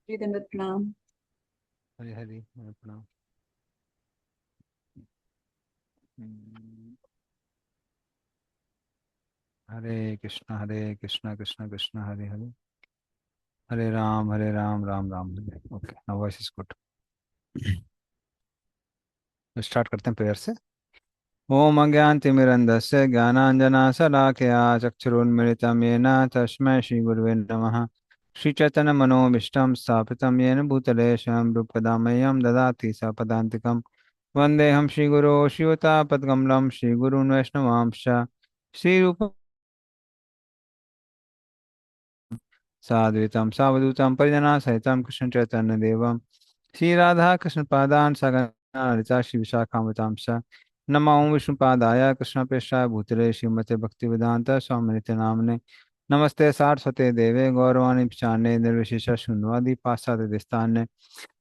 जी दंडवत प्रणाम। हरी हरी प्रणाम। Hmm, Hare Krishna Krishna Krishna Hare Hare, Hare Ram Ram Ram Hare. Okay, now voice is good. Start करते हैं प्रेयर से। ओम अज्ञानतिमिरन्धस्य ज्ञानाञ्जनशलाकया चक्षुरुन्मिलितं येन तस्मै श्रीगुरुवे नमः। श्रीचैतन्यमनोभीष्टं स्थापितं येन भूतले स्वयं रूपदा मह्यं ददाति स पदान्तिकं। वन्देऽहं श्रीगुरो शिवतापद्कमलं श्रीगुरून् वैष्णवांश्च श्रीरूपं साद्वैतं सावधूतं परिजनासहितं कृष्णचैतन्यदेवं श्रीराधाकृष्णपादान् सगणा ललिता श्रीविशाखान्वितां च नमो विष्णुपादाय कृष्णप्रेष्ठाय भूतले श्रीमते भक्तिवेदान्त स्वामिनित्य नाम्ने। नमस्ते सारस्वते देवे गौरवाणी प्रचारणे निर्विशेष शून्यवादी पाश्चात्य देस्तान्ने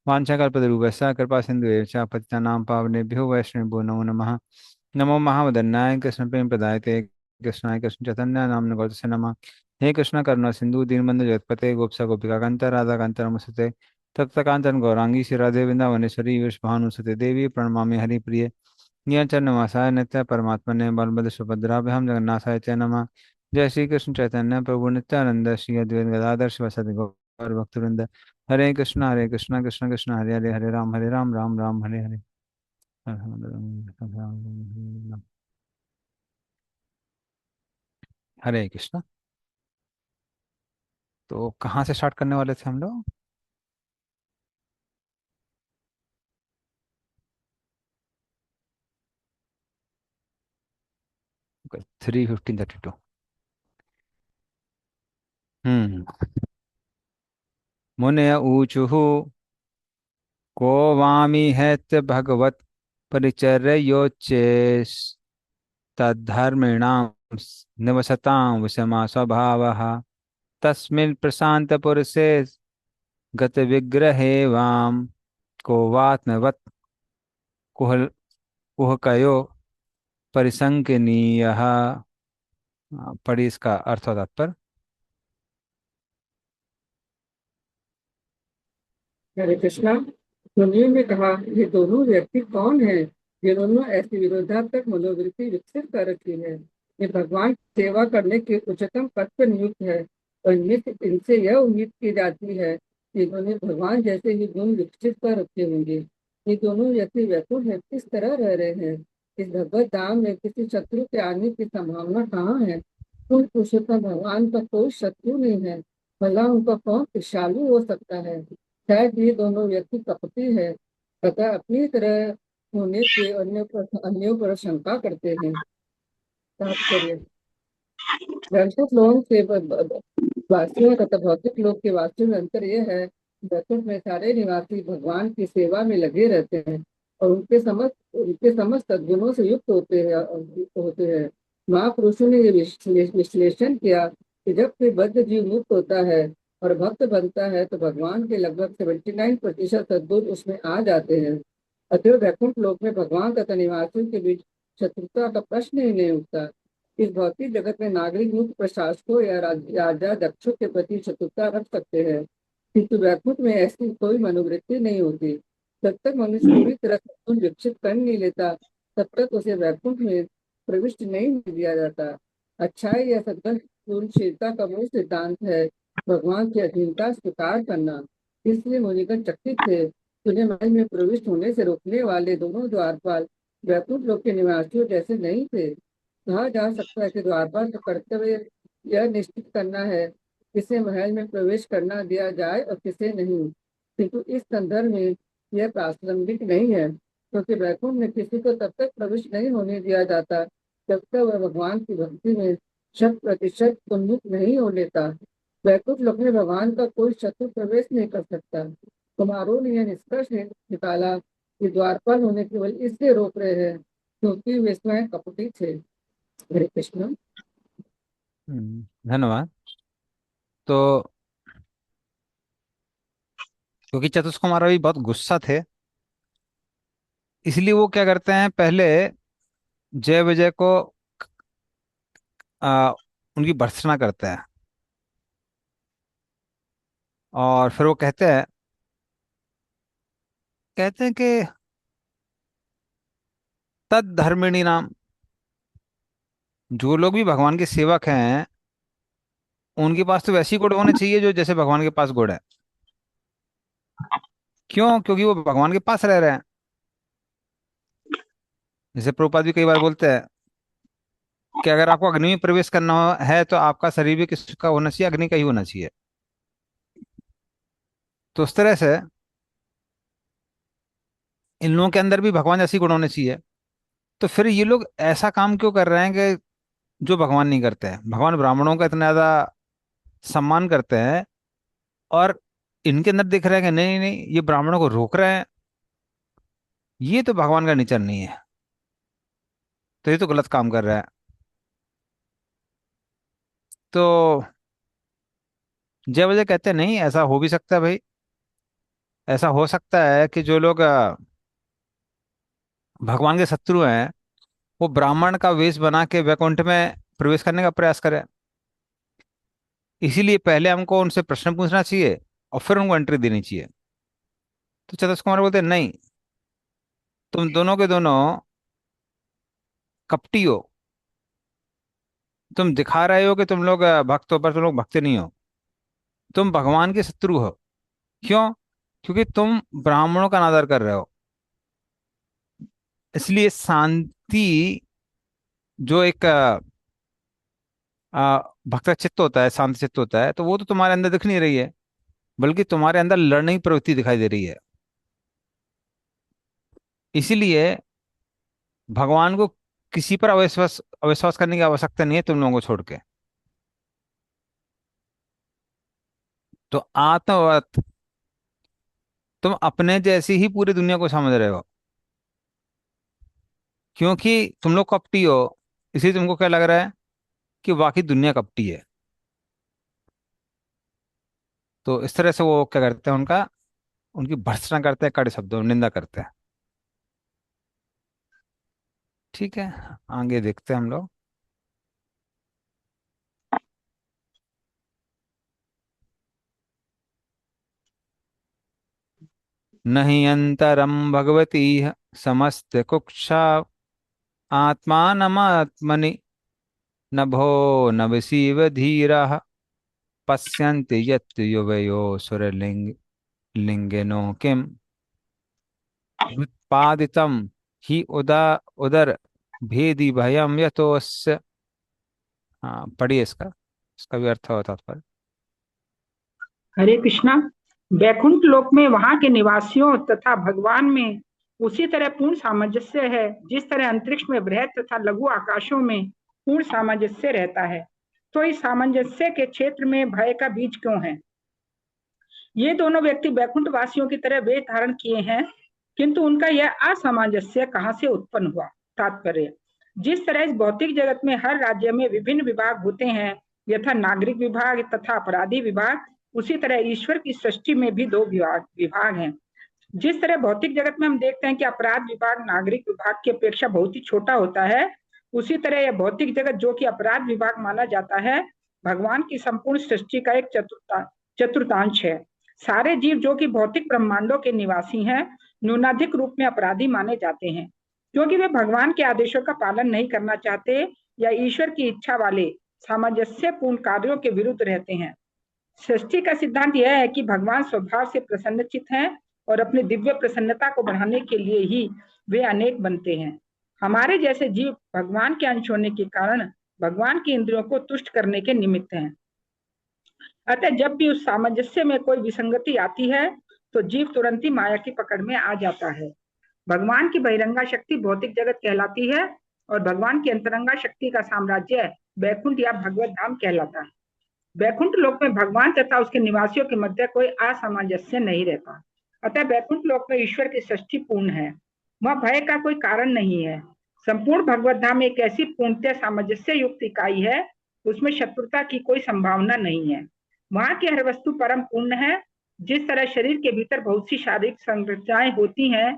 वाञ्छाकल्पतरुभ्यश्च कृपा सिन्धुभ्यः च पतितानां पावनेभ्यो वैष्णवेभ्यो नमो नमः। नमो महावदन्नाय कृष्णप्रेम प्रदायते कृष्णाय कृष्ण चैतन्य नाम्ने गौतस्य नमः। हे कृष्ण करुणा सिंधु दीनबंधु जगत्पते गोपसा गोपिका कांत राधा कांत नमस्ते। तप्त कांचन गौरांगी श्री राधे वृंदावनेश्वरी विष्णुभानुसुते देवी प्रणमामि हरिप्रिय। नियंचनवासाय नित्य परमात्मने बलभद्र सुभद्राभ्याम जगन्नाथाय च नमः। जय श्री कृष्ण चैतन्य प्रभु नित्यानंद श्री अद्वैत गदाधर शिवसदि गौर भक्तवृंद। हरे कृष्ण कृष्ण कृष्ण हरे हरे, हरे राम राम राम हरे हरे। हरे कृष्ण। तो कहाँ से स्टार्ट करने वाले थे हम लोग? 3:15:32। हम्म। मुनय ऊचुः को वामी हैत्य भगवत परिचर्योच्चैस्तद्धर्मिणां निवसतां विषमा स्वभावः। तस्मिन् प्रशान्तपुरुषे गतविग्रहे वाम को वात्मवत् कुहल कुहकयो परिसंकिनीयः। पढ़ी इसका अर्थ और तात्पर्य। हरे कृष्णा। मुनियों ने कहा, ये दोनों व्यक्ति कौन हैं जिन्होंने ऐसी विरोधात्मक मनोवृत्ति विकसित कर रखी है। ये भगवान की सेवा करने के उच्चतम पद पर नियुक्त है और इनसे यह उम्मीद की जाती है कि इन्होंने भगवान जैसे ही गुण विकसित कर रखे होंगे। ये दोनों व्यक्ति वैकुंठ में किस तरह रह रहे हैं? इस भगवत धाम में किसी शत्रु के आने की संभावना कहाँ है? उन पुरुषोत्तम भगवान का कोई शत्रु नहीं है। भला उनका कौन ईर्ष्यालु हो सकता है? शायद ये दोनों व्यक्ति कपटी है तथा अपनी तरह होने से अन्यों पर शंका करते हैं। तात्पर्य: वैश्विक लोगों के वासियों तथा भौतिक लोग के वासियों में अंतर यह है, वैकुंठ में सारे निवासी भगवान की सेवा में लगे रहते हैं और उनके समस्त सद्गुणों से युक्त होते हैं। महापुरुषों ने ये विश्लेषण किया कि जब कोई बद्ध जीव मुक्त होता है और भक्त बनता है तो भगवान के लगभग 79% सद्गुण उसमें आ जाते हैं। अतः वैकुंठ लोक में भगवान तथा निवासियों के बीच शत्रुता का प्रश्न ही नहीं उठता। इस भौतिक जगत में नागरिक मुख्य प्रशासकों या राजा दक्षों के प्रति शत्रुता रख सकते हैं, किंतु वैकुंठ में ऐसी कोई मनोवृत्ति नहीं होती। जब तक मनुष्य पूरी तरह सद्गुण विकसित कर नहीं लेता, तब तक उसे वैकुंठ में प्रविष्ट नहीं होने दिया जाता। अच्छाई या सद्गुणशीलता का मूल सिद्धांत है भगवान की अधीनता स्वीकार करना। इसलिए मुनिगण चकित थे। उन्हें महल में प्रविष्ट होने से रोकने वाले दोनों द्वारपाल वैकुंठ लोक के निवासियों जैसे नहीं थे। कहा जा सकता है कि द्वारपाल का कर्तव्य यह निश्चित करना है किसे महल में प्रवेश करना दिया जाए और किसे नहीं, किंतु इस संदर्भ में यह प्रासंगिक नहीं है, क्योंकि वैकुंठ में किसी को तब तक प्रवेश नहीं होने दिया जाता जब तक वह भगवान की भक्ति में 100% उन्मुख नहीं हो लेता। वैकुंठ लोक में भगवान का कोई शत्रु प्रवेश नहीं कर सकता। कुमारों ने यह निष्कर्ष निकाला कि द्वारपाल होने केवल इसलिए रोक रहे हैं क्योंकि वे स्वयं कपटी थे। हरे कृष्ण। धन्यवाद। तो क्योंकि चतुष कुमार अभी बहुत गुस्सा थे, इसलिए वो क्या करते हैं, पहले जय विजय को आ, उनकी भर्त्सना करते हैं और फिर वो कहते हैं कहते हैं कि तद धर्मिणी नाम, जो लोग भी भगवान के सेवक हैं उनके पास तो वैसी गुण होने चाहिए जो जैसे भगवान के पास गुण है। क्यों? क्योंकि वो भगवान के पास रह रहे हैं। जैसे प्रभुपाद भी कई बार बोलते हैं कि अगर आपको अग्नि में प्रवेश करना है तो आपका शरीर भी किसका होना चाहिए? अग्नि का ही होना चाहिए। तो उस तरह से इन लोगों के अंदर भी भगवान जैसी गुण होने चाहिए। तो फिर ये लोग ऐसा काम क्यों कर रहे हैं कि जो भगवान नहीं करते हैं? भगवान ब्राह्मणों का इतना ज्यादा सम्मान करते हैं और इनके अंदर दिख रहा है कि नहीं नहीं नहीं, ये ब्राह्मणों को रोक रहे हैं, ये तो भगवान का नेचर नहीं है, तो ये तो गलत काम कर रहा है। तो जय वजह कहते हैं नहीं, ऐसा हो भी सकता है भाई। ऐसा हो सकता है कि जो लोग भगवान के शत्रु हैं वो ब्राह्मण का वेश बना के वैकुंठ में प्रवेश करने का प्रयास करें। इसीलिए पहले हमको उनसे प्रश्न पूछना चाहिए और फिर उनको एंट्री देनी चाहिए। तो चतुष कुमार बोलते हैं नहीं, तुम दोनों के दोनों कपटी हो। तुम दिखा रहे हो कि तुम लोग भक्त हो, पर तुम लोग भक्त नहीं हो। तुम भगवान के शत्रु हो। क्यों? क्योंकि तुम ब्राह्मणों का अनादर कर रहे हो। इसलिए शांति, जो एक भक्त चित्त होता है, शांत चित्त होता है, तो वो तो तुम्हारे अंदर दिख नहीं रही है, बल्कि तुम्हारे अंदर लड़ने की प्रवृत्ति दिखाई दे रही है। इसीलिए भगवान को किसी पर अविश्वास अविश्वास करने की आवश्यकता नहीं है तुम लोगों को छोड़ के। तो आत्मवत तुम अपने जैसी ही पूरी दुनिया को समझ रहे हो, क्योंकि तुम लोग कपटी हो। इसलिए तुमको क्या लग रहा है कि बाकी दुनिया कपटी है। तो इस तरह से वो क्या करते हैं, उनका उनकी भर्त्सना करते हैं, कड़े शब्दों में निंदा करते हैं। ठीक है, आगे देखते हैं हम लोग। नहीं अंतरम भगवती समस्त कुक्षा आत्मानमात्मनि नभो नभसीव धीरः पश्यन्ति यत् युवयो सुरलिंग लिंगिनो किम उत्पादितम ही उदर भेदी भयम यतोस्य। हाँ, पढ़िए इसका भी अर्थ होता था। हरे कृष्णा। वैकुंठ लोक में वहां के निवासियों तथा भगवान में उसी तरह पूर्ण सामंजस्य है जिस तरह अंतरिक्ष में बृहद तथा लघु आकाशों में पूर्ण सामंजस्य रहता है। तो इस सामंजस्य के क्षेत्र में भय का बीज क्यों है? ये दोनों व्यक्ति वैकुंठ वासियों की तरह वेश धारण किए हैं, किंतु उनका यह असामंजस्य कहाँ से उत्पन्न हुआ? तात्पर्य: जिस तरह इस भौतिक जगत में हर राज्य में विभिन्न विभाग होते हैं, यथा नागरिक विभाग तथा अपराधी विभाग, उसी तरह ईश्वर की सृष्टि में भी दो विभाग हैं। जिस तरह भौतिक जगत में हम देखते हैं कि अपराध विभाग नागरिक विभाग की अपेक्षा बहुत ही छोटा होता है, उसी तरह यह भौतिक जगत जो कि अपराध विभाग माना जाता है, भगवान की संपूर्ण सृष्टि का एक चतुर्थांश है। सारे जीव जो कि भौतिक ब्रह्मांडों के निवासी हैं, न्यूनाधिक रूप में अपराधी माने जाते हैं, क्योंकि वे भगवान के आदेशों का पालन नहीं करना चाहते या ईश्वर की इच्छा वाले सामंजस्यपूर्ण कार्यों के विरुद्ध रहते हैं। सृष्टि का सिद्धांत यह है कि भगवान स्वभाव से प्रसन्नचित हैं और अपनी दिव्य प्रसन्नता को बढ़ाने के लिए ही वे अनेक बनते हैं। हमारे जैसे जीव भगवान के अंश होने के कारण भगवान की इंद्रियों को तुष्ट करने के निमित्त हैं। अतः जब भी उस सामंजस्य में कोई विसंगति आती है तो जीव तुरंत ही माया की पकड़ में आ जाता है। भगवान की बहिरंगा शक्ति भौतिक जगत कहलाती है और भगवान की अंतरंगा शक्ति का साम्राज्य वैकुंठ या भगवत धाम कहलाता है। वैकुंठ लोक में भगवान तथा उसके निवासियों के मध्य कोई असामंजस्य नहीं रहता। अतः वैकुंठ लोक में ईश्वर की सृष्टि पूर्ण है, वह भय का कोई कारण नहीं है। संपूर्ण भगवत धाम एक ऐसी पूर्णतः सामंजस्य युक्त इकाई है, उसमें शत्रुता की कोई संभावना नहीं है। वहां की हर वस्तु परम पूर्ण है। जिस तरह शरीर के भीतर बहुत सी शारीरिक संरचनाएं होती हैं,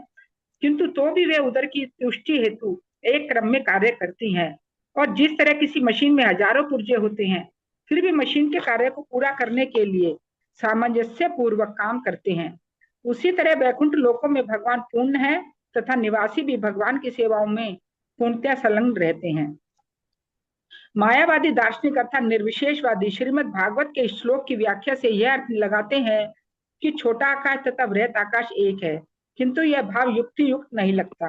किंतु तो भी वे उदर की तुष्टि हेतु एक क्रम में कार्य करती हैं, और जिस तरह किसी मशीन में हजारों पुर्जे होते हैं, फिर भी मशीन के कार्य को पूरा करने के लिए सामंजस्य पूर्वक काम करते हैं, उसी तरह वैकुंठ लोकों में भगवान पूर्ण है तथा निवासी भी भगवान की सेवाओं में पूर्णतया संलग्न रहते हैं। मायावादी दार्शनिक अर्थात निर्विशेषवादी श्रीमद् भागवत के श्लोक की व्याख्या से यह अर्थ लगाते हैं कि छोटा आकाश तथा बृहत आकाश एक है, किंतु यह भाव युक्ति युक्त नहीं लगता।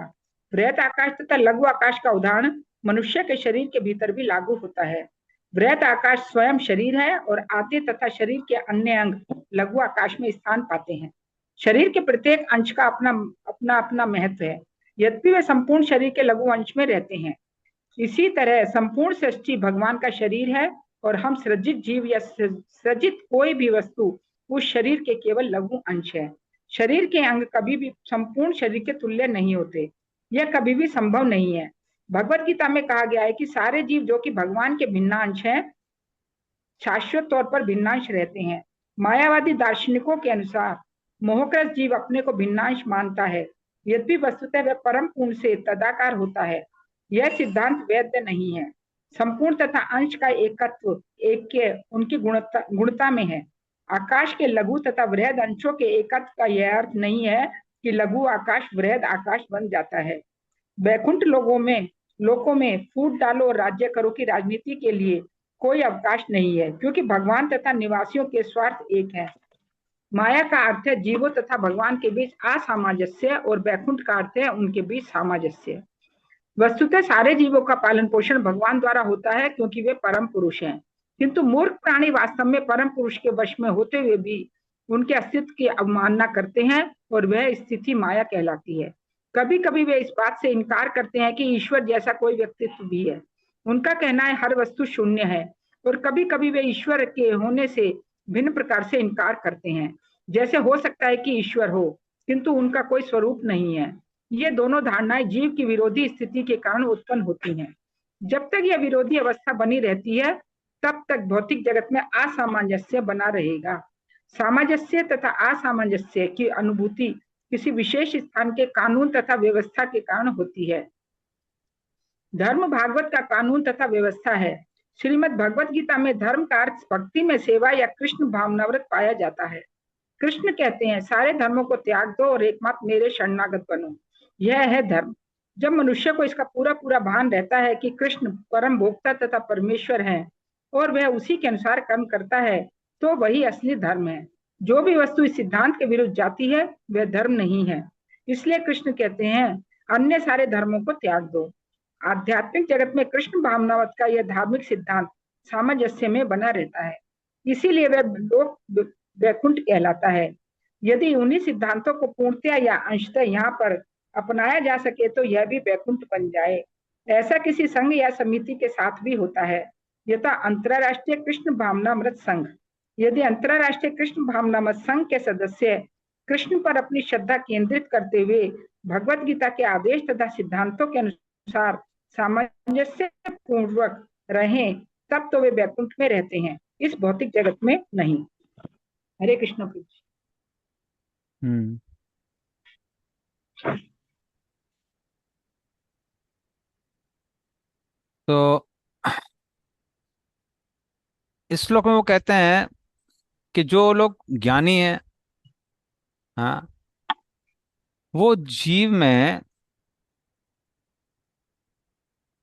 बृहत आकाश तथा लघु आकाश का उदाहरण मनुष्य के शरीर के भीतर भी लागू होता है। बृहत आकाश स्वयं शरीर है और आते तथा शरीर के अन्य अंग लघु आकाश में स्थान पाते हैं। शरीर के प्रत्येक अंश का अपना अपना अपना महत्व है, यद्यपि वे संपूर्ण शरीर के लघु अंश में रहते हैं। इसी तरह संपूर्ण सृष्टि भगवान का शरीर है और हम सृजित जीव या सृजित कोई भी वस्तु उस शरीर के केवल लघु अंश है। शरीर के अंग कभी भी संपूर्ण शरीर के तुल्य नहीं होते, यह कभी भी संभव नहीं है। भगवत गीता में कहा गया है कि सारे जीव जो कि भगवान के भिन्नांश हैं, शाश्वत तौर पर भिन्नांश रहते हैं। मायावादी दार्शनिकों के अनुसार मोहग्रस्त जीव अपने को भिन्नांश मानता है, यद्यपि वस्तुतः वह परम पूर्ण से तदाकार होता है। यह सिद्धांत वैध नहीं है। संपूर्ण तथा अंश का एकत्व ऐक्य उनकी गुणता में है। आकाश के लघु तथा वृहद अंशों के एकत्व का यह अर्थ नहीं है कि लघु आकाश वृहद आकाश बन जाता है। वैकुंठ लोकों में फूट डालो और राज्य करो की राजनीति के लिए कोई अवकाश नहीं है, क्योंकि भगवान तथा निवासियों के स्वार्थ एक है। माया का अर्थ है जीवों तथा भगवान के बीच असामंजस्य और वैकुंठ का अर्थ है उनके बीच सामंजस्य। वस्तुतः सारे जीवों का पालन पोषण भगवान द्वारा होता है, क्योंकि वे परम पुरुष हैं। किंतु मूर्ख प्राणी वास्तव में परम पुरुष के वश में होते हुए भी उनके अस्तित्व की अवमानना करते हैं और वह स्थिति माया कहलाती है। कभी कभी वे इस बात से इनकार करते हैं कि ईश्वर जैसा कोई व्यक्तित्व भी है। उनका कहना है हर वस्तु शून्य है, और कभी कभी वे ईश्वर के होने से भिन्न प्रकार से इनकार करते हैं, जैसे हो सकता है कि ईश्वर हो किंतु उनका कोई स्वरूप नहीं है। ये दोनों धारणाएं जीव की विरोधी स्थिति के कारण उत्पन्न होती हैं। जब तक यह विरोधी अवस्था बनी रहती है, तब तक भौतिक जगत में असामंजस्य बना रहेगा। सामंजस्य तथा असामंजस्य की अनुभूति किसी विशेष स्थान के कानून तथा व्यवस्था के कारण होती है। धर्म भागवत का कानून तथा व्यवस्था है। श्रीमद् भगवत गीता में धर्म का अर्थ भक्ति में सेवा या कृष्ण भावनाव्रत पाया जाता है। कृष्ण कहते हैं सारे धर्मों को त्याग दो और एकमात्र मेरे शरणागत बनो, यह है धर्म। जब मनुष्य को इसका पूरा पूरा भान रहता है कि कृष्ण परम भोक्ता तथा परमेश्वर हैं और वह उसी के अनुसार कर्म करता है, तो वही असली धर्म है। जो भी वस्तु इस सिद्धांत के विरुद्ध जाती है वह धर्म नहीं है। इसलिए कृष्ण कहते हैं अन्य सारे धर्मों को त्याग दो। आध्यात्मिक जगत में कृष्ण भावनावत का यह धार्मिक सिद्धांत सामंजस्य में बना रहता है, इसीलिए वह लोक वैकुंठ कहलाता है। यदि उन्हीं सिद्धांतों को पूर्णतया या अंशतः यहाँ पर अपनाया जा सके तो यह भी वैकुंठ बन जाए। ऐसा किसी संघ या समिति के साथ भी होता है, यथा अंतरराष्ट्रीय कृष्ण भावनामृत संघ। यदि अंतरराष्ट्रीय कृष्ण भावनामृत संघ के सदस्य कृष्ण पर अपनी श्रद्धा केंद्रित करते हुए भगवत गीता के आदेश तथा सिद्धांतों के अनुसार सामंजस्य पूर्वक रहें, तब तो वे वैकुंठ में रहते हैं, इस भौतिक जगत में नहीं। हरे कृष्ण। तो इस श्लोक में वो कहते हैं कि जो लोग ज्ञानी हैं, हाँ, वो जीव में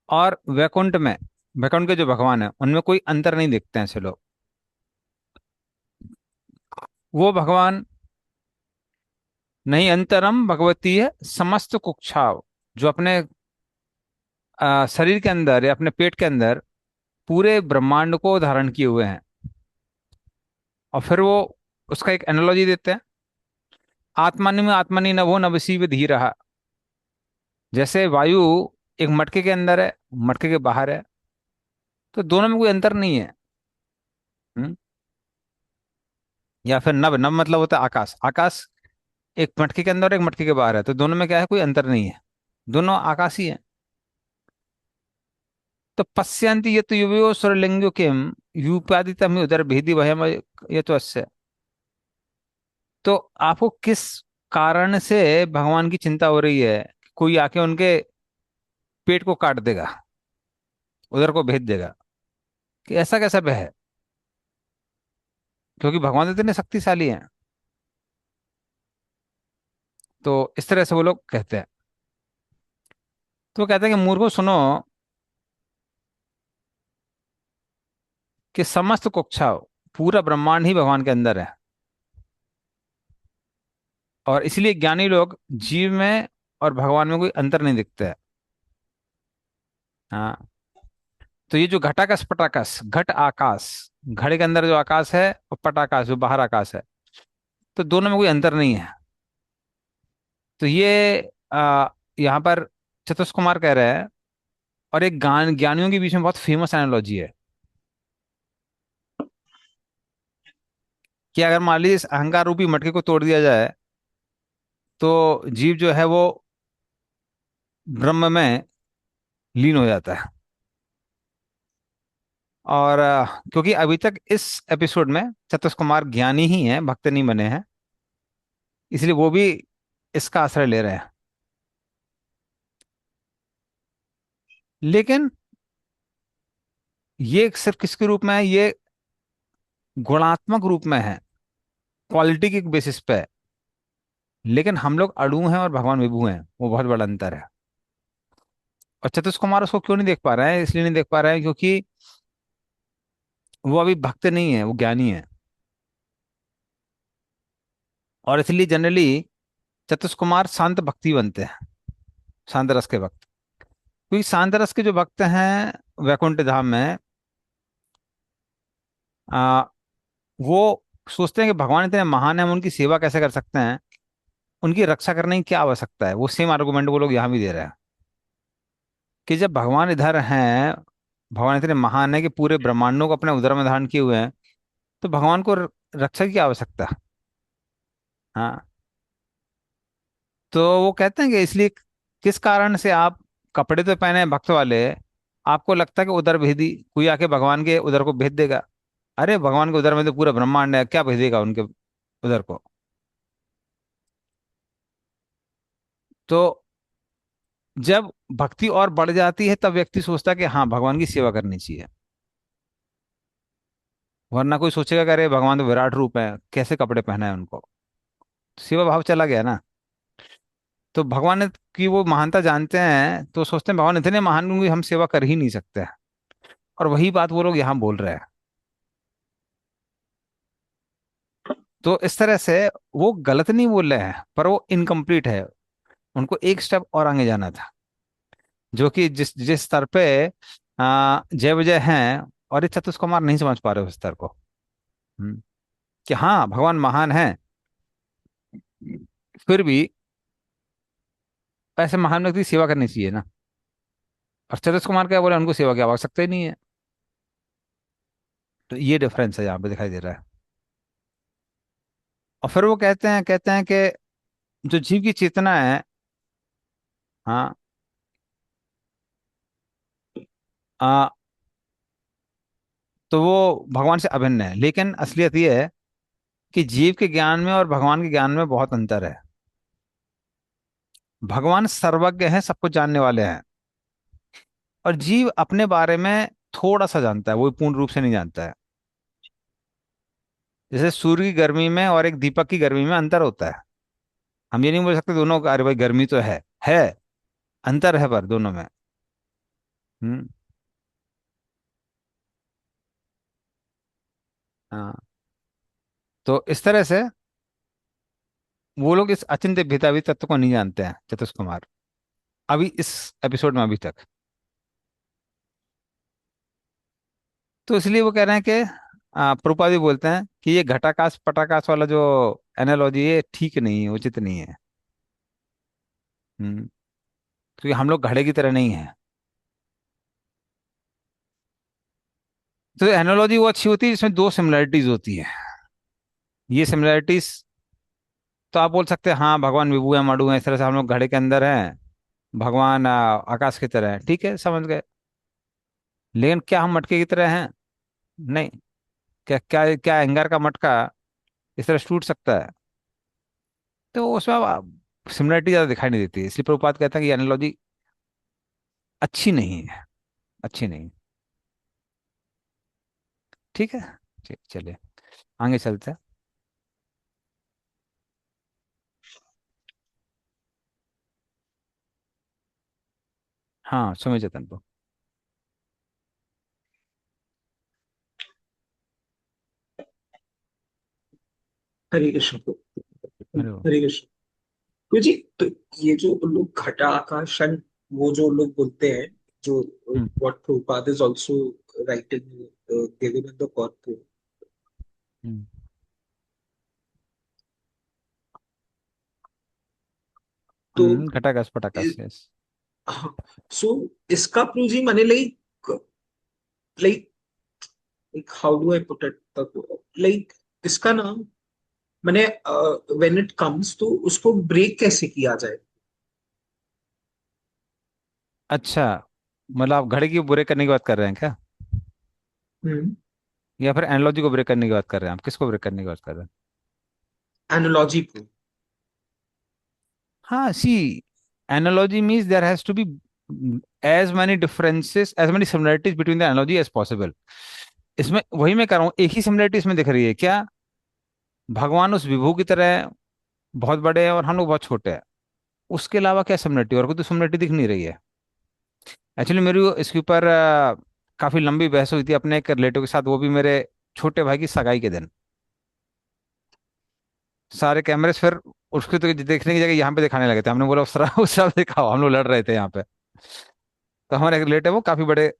और वैकुंठ में, वैकुंठ के जो भगवान है उनमें कोई अंतर नहीं देखते हैं ऐसे लोग। वो भगवान नहीं अंतरम भगवती है समस्त कुक्षाव, जो अपने शरीर के अंदर या अपने पेट के अंदर पूरे ब्रह्मांड को धारण किए हुए हैं। और फिर वो उसका एक एनालॉजी देते हैं, आत्मनि में आत्मनि नभो नभसी व धीरहा। जैसे वायु एक मटके के अंदर है, मटके के बाहर है, तो दोनों में कोई अंतर नहीं है। या फिर नभ, नभ मतलब होता है आकाश, आकाश एक मटके के अंदर एक मटके के बाहर है, तो दोनों में क्या है, कोई अंतर नहीं है, दोनों आकाश ही है। तो पश्यन्ति ये तो युवो स्वरलिंगो किम युपादितम उदर भेदी वहम ये तो अस्य। तो आपको किस कारण से भगवान की चिंता हो रही है? कोई आके उनके पेट को काट देगा, उधर को भेज देगा, कि ऐसा कैसा है? क्योंकि भगवान तो इतने शक्तिशाली हैं। तो इस तरह से वो लोग कहते हैं। तो वो कहते हैं कि मूर्खों सुनो कि समस्त कुक्षा, पूरा ब्रह्मांड ही भगवान के अंदर है, और इसलिए ज्ञानी लोग जीव में और भगवान में कोई अंतर नहीं दिखता है। हाँ। तो ये जो घटाकाश पटाकाश, घट आकाश, घड़े के अंदर जो आकाश है, और पटाकाश जो बाहर आकाश है, तो दोनों में कोई अंतर नहीं है। तो ये यहाँ पर चतुष कुमार कह रहे हैं, और एक गान ज्ञानियों के बीच में बहुत फेमस एनालॉजी है कि अगर मान लीजिए इस अहंकार रूपी मटके को तोड़ दिया जाए, तो जीव जो है वो ब्रह्म में लीन हो जाता है। और क्योंकि अभी तक इस एपिसोड में चतुष कुमार ज्ञानी ही हैं, भक्त नहीं बने हैं, इसलिए वो भी इसका आश्रय ले रहे हैं। लेकिन ये सिर्फ किसके रूप में है? ये गुणात्मक रूप में है, क्वालिटी के बेसिस पे है। लेकिन हम लोग अड़ू हैं और भगवान विभू हैं, वो बहुत बड़ा अंतर है। और चतुष कुमार उसको क्यों नहीं देख पा रहे हैं? इसलिए नहीं देख पा रहे हैं क्योंकि वो अभी भक्त नहीं है, वो ज्ञानी है। और इसलिए जनरली चतुष कुमार शांत भक्ति बनते हैं, शांत रस के भक्त। क्योंकि शांत रस के जो भक्त हैं वैकुंठ धाम में, आ, वो सोचते हैं कि भगवान इतने महान है, हम उनकी सेवा कैसे कर सकते हैं, उनकी रक्षा करने की क्या आवश्यकता है। वो सेम आर्गुमेंट वो लोग यहाँ भी दे रहे हैं कि जब भगवान इधर हैं, भगवान इतने महान है कि पूरे ब्रह्मांडों को अपने उदर में धारण किए हुए हैं, तो भगवान को रक्षा की क्या आवश्यकता। हाँ। तो वो कहते हैं कि इसलिए किस कारण से आप कपड़े तो पहने हैं भक्त वाले, आपको लगता है कि उधर भेदी कोई आके भगवान के उधर को भेज देगा। अरे भगवान के उधर में तो पूरा ब्रह्मांड है, क्या भेजेगा उनके उधर को। तो जब भक्ति और बढ़ जाती है, तब व्यक्ति सोचता है कि हाँ भगवान की सेवा करनी चाहिए। वरना कोई सोचेगा कि अरे भगवान तो विराट रूप है, कैसे कपड़े पहना है उनको। सेवा भाव चला गया ना। तो की वो महानता जानते हैं, तो सोचते हैं भगवान इतने महान होंगे, हम सेवा कर ही नहीं सकते। और वही बात वो लोग यहाँ बोल रहे हैं। तो इस तरह से वो गलत नहीं बोल रहे हैं, पर वो इनकम्प्लीट है। उनको एक स्टेप और आगे जाना था, जो कि जिस जिस स्तर पे जय विजय हैं, और ये चतुष कुमार नहीं समझ पा रहे उस स्तर को। कि हाँ भगवान महान है, फिर भी ऐसे महान व्यक्ति की सेवा करनी चाहिए ना। और चतुष कुमार क्या बोले, उनको सेवा की आवश्यकता ही नहीं है। तो ये डिफरेंस है यहाँ पे दिखाई दे रहा है। और फिर वो कहते हैं कि जो जीव की चेतना है, हाँ, आ, तो वो भगवान से अभिन्न है। लेकिन असलियत ये है कि जीव के ज्ञान में और भगवान के ज्ञान में बहुत अंतर है। भगवान सर्वज्ञ हैं, सब कुछ जानने वाले हैं, और जीव अपने बारे में थोड़ा सा जानता है, वो पूर्ण रूप से नहीं जानता है। जैसे सूर्य की गर्मी में और एक दीपक की गर्मी में अंतर होता है। हम ये नहीं बोल सकते दोनों का, अरे भाई गर्मी तो है, अंतर है पर दोनों में। हम्म। हाँ। तो इस तरह से वो लोग इस अचिंत्य भेदाभेद तत्व को नहीं जानते हैं, चतुष कुमार, अभी इस एपिसोड में अभी तक। तो इसलिए वो कह रहे हैं कि प्रभुपाद भी बोलते हैं कि ये घटाकाश पटाकाश वाला जो एनालॉजी है ठीक नहीं है, उचित नहीं है। क्योंकि हम लोग घड़े की तरह नहीं है। तो एनालॉजी वो अच्छी होती है जिसमें दो सिमिलरिटीज होती है। ये सिमिलरिटीज, तो आप बोल सकते हैं हाँ भगवान विभु है मड़ु है, इस तरह से हम लोग घड़े के अंदर हैं, भगवान आकाश की तरह है, ठीक है समझ गए। लेकिन क्या हम मटके की तरह हैं? नहीं। क्या क्या क्या एंगार का मटका इस तरह टूट सकता है? तो उसमें सिमिलरिटी ज्यादा दिखाई नहीं देती है। इसलिए प्रभुपाद कहते हैं कि एनालॉजी अच्छी नहीं है, अच्छी नहीं। ठीक है। ठीक, चलिए आगे चलते हैं। हाँ समय चेतन को। हरे कृष्ण को। अरे वो, हरे कृष्ण। तो जी, तो ये जो लोग घटा आकाशन, वो जो लोग बोलते हैं, जो hmm what Prabhupada is also writing given in the corpus, hmm तो घटाकाश पटाकाश, यस। सो इसका प्रूव जी माने like like like how do I put it, like इसका नाम मैंने व्हेन इट कम्स तो उसको ब्रेक कैसे किया जाए। अच्छा, मतलब आप घड़ी की ब्रेक करने की बात कर रहे हैं क्या, हम्म। या फिर एनालॉजी को ब्रेक करने की बात कर रहे हैं, आप किसको ब्रेक करने की बात कर रहे हैं? एनालॉजी को। हाँ see, analogy means there has to be as many differences, as many similarities between the analogy as possible। इसमें वही मैं कर रहा हूँ, एक ही सिमिलरिटी इसमें दिख रही है क्या, भगवान उस विभू की तरह बहुत बड़े हैं और हम लोग बहुत छोटे हैं, उसके अलावा क्या सिमिलरिटी, और कोई तो सिमिलरिटी दिख नहीं रही है। एक्चुअली मेरी इसके ऊपर काफी लंबी बहस हुई थी अपने एक रिलेटिव के साथ, वो भी मेरे छोटे भाई की सगाई के दिन। सारे कैमरे फिर उसके तो देखने की जगह यहाँ पे दिखाने लगे थे, हमने बोला उस तरफ दिखाओ, हम लोग लड़ रहे थे यहाँ पे। तो हमारे एक रिलेटिव वो काफी बड़े,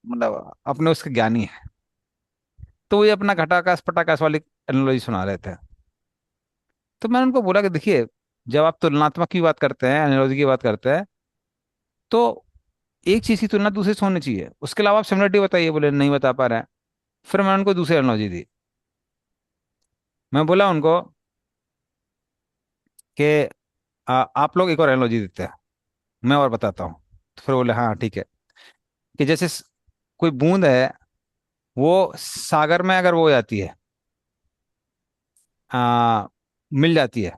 मतलब अपने उसके ज्ञानी है, तो ये अपना घटाकाश पटाकाश वाली एनालॉजी सुना रहे थे। तो मैंने उनको बोला कि देखिए, जब आप तुलनात्मक की बात करते हैं, एनालॉजी की बात करते हैं, तो एक चीज की तुलना दूसरे से होनी चाहिए, उसके अलावा आप सिमिलरिटी बताइए। बोले नहीं बता पा रहे हैं। फिर मैंने उनको दूसरी एनालॉजी दी। मैं बोला उनको कि आप लोग एक और एनालॉजी देते हैं, मैं और बताता हूँ। तो फिर बोले हाँ ठीक है, कि जैसे कोई बूंद है, वो सागर में अगर वो हो जाती है, आ, मिल जाती है,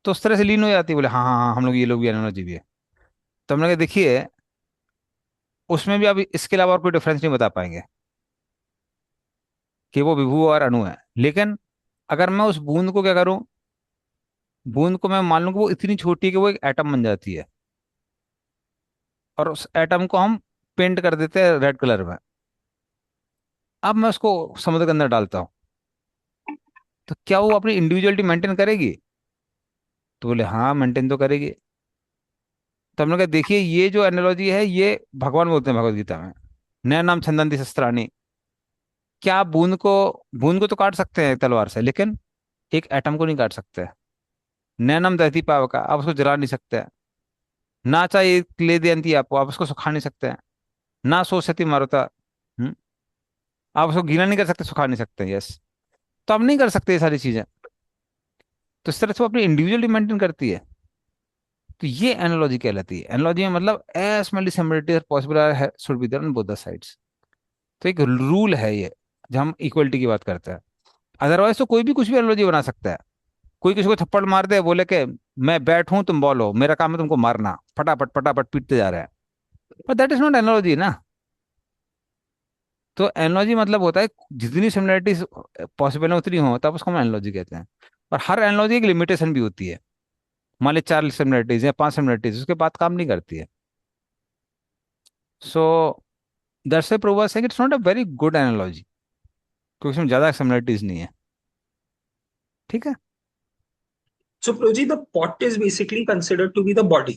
तो उस तरह से लीन हो जाती है। बोले हाँ हाँ हाँ, हम लोग ये लोग भी एनालॉजी भी है। तो हमने कहा देखिए, उसमें भी आप इसके अलावा और कोई डिफरेंस नहीं बता पाएंगे कि वो विभू और अणु है। लेकिन अगर मैं उस बूंद को क्या करूं, बूंद को मैं मान लूं कि वो इतनी छोटी है कि वो एक एटम बन जाती है, और उस एटम को हम पेंट कर देते हैं रेड कलर में। अब मैं उसको समुद्र के अंदर डालता हूँ, तो क्या वो अपनी इंडिविजुअलिटी मेंटेन करेगी? तो बोले हाँ मेंटेन तो करेगी। तो हमने कहा देखिए, ये जो एनालॉजी है ये भगवान बोलते हैं भगवत गीता में, नया नाम छंदंति शस्त्राणी। क्या आप बूंद को तो काट सकते हैं तलवार से, लेकिन एक एटम को नहीं काट सकते। नैनम दहती पावका, आप उसको जला नहीं सकते। ना चाहिए ले दे आपको, आप उसको सुखा नहीं सकते हैं। ना सोचती मारुता, हम्म, आप उसको गीला नहीं कर सकते, सुखा नहीं सकते, यस। तो आप नहीं कर सकते ये सारी चीजें। तो इस तरह से वो अपनी इंडिविजुअलिटी मेंटेन करती है। तो ये एनालॉजी कहलाती है। एनालॉजी में मतलब as many similarities possible are should be there on both the sides. तो एक रूल है ये, जब हम इक्वलिटी की बात करते हैं। अदरवाइज तो कोई भी कुछ भी एनालॉजी बना सकता है। कोई किसी को थप्पड़ मार दे, बोले कि मैं बैट हूं तुम बॉल हो, मेरा काम है तुमको मारना, फटाफट फटाफट पीटते जा रहे हैं। पर दैट इज नॉट एनालॉजी ना। तो एनालॉजी मतलब होता है जितनी सिमिलरिटीज पॉसिबल है उतनी हो, तब उसको हम एनालॉजी कहते हैं। और हर एनालॉजी एक लिमिटेशन भी होती है। मान ली 4 सिमिलरिटीज या 5 सिमिलरिटीज, उसके बाद काम नहीं करती है। सो दैट्स व्हाई प्रूवर्स है कि it's not a very good analogy, क्योंकि उसमें ज्यादा सिमिलरिटीज नहीं है। ठीक है। So Proji, the pot is basically considered to be the body.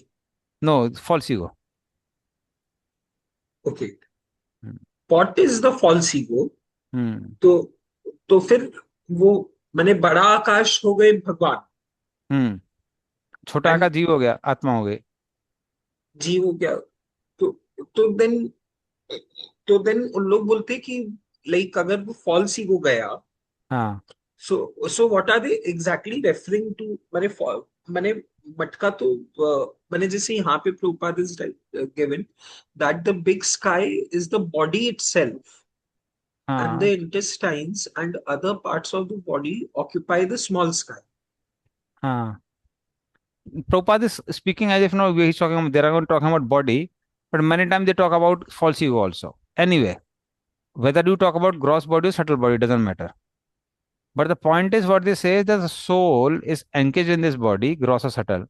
No, false ego. Okay. Pot is the false ego. Hmm तो तो फिर वो माने बड़ा आकाश हो गए भगवान, हम्म छोटा एंड का जीव हो गया, आत्मा हो गई। जीव हो गया। तो तो देन तो देन उन लोग बोलते कि लाइक अगर वो फॉल्स ईगो गया, हाँ so what are they exactly referring to, माने माने मटका तो माने जैसे यहाँ पे Prabhupada is given that the big sky is the body itself, and हाँ the intestines and other parts of the body occupy the small sky. हाँ। Prabhupada is speaking as if now he's talking, they are talking about body, but many times they talk about false ego also. Anyway, whether you talk about gross body or subtle body, doesn't matter. But the point is, what they say is that the soul is engaged in this body, gross or subtle.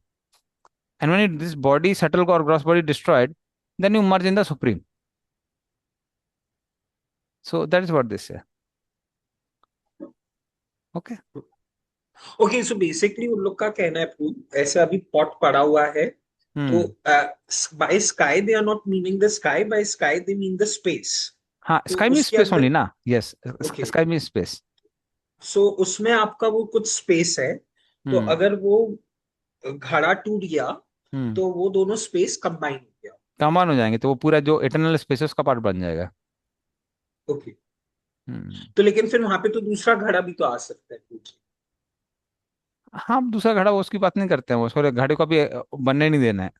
And when this body, subtle or gross body destroyed, then you merge in the supreme. So that is what they say. Okay. Okay, so basically उन लोग का कहना है proof, ऐसे अभी pot पड़ा हुआ है तो by sky they are not meaning the sky, by sky they mean the space. हाँ, तो स्काई मीन उसके स्पेस ओनली अंदर ना। Yes, okay, sky mean space. So उसमें आपका वो कुछ स्पेस है, तो हम्म अगर वो घड़ा टूट गया हम्म तो वो दोनों स्पेस कंबाइन हो गया। कमान हो जाएंगे, तो वो पूरा जो इटरनल स्पेस है उसका पार्ट बन जाएगा। ओके, हम्म तो लेकिन फिर वहां पे तो दूसरा घड़ा भी तो आ सकता है टूट के। हाँ, दूसरा घड़ा वो उसकी बात नहीं करते हैं, वो उसको घड़े को भी बनने नहीं देना है।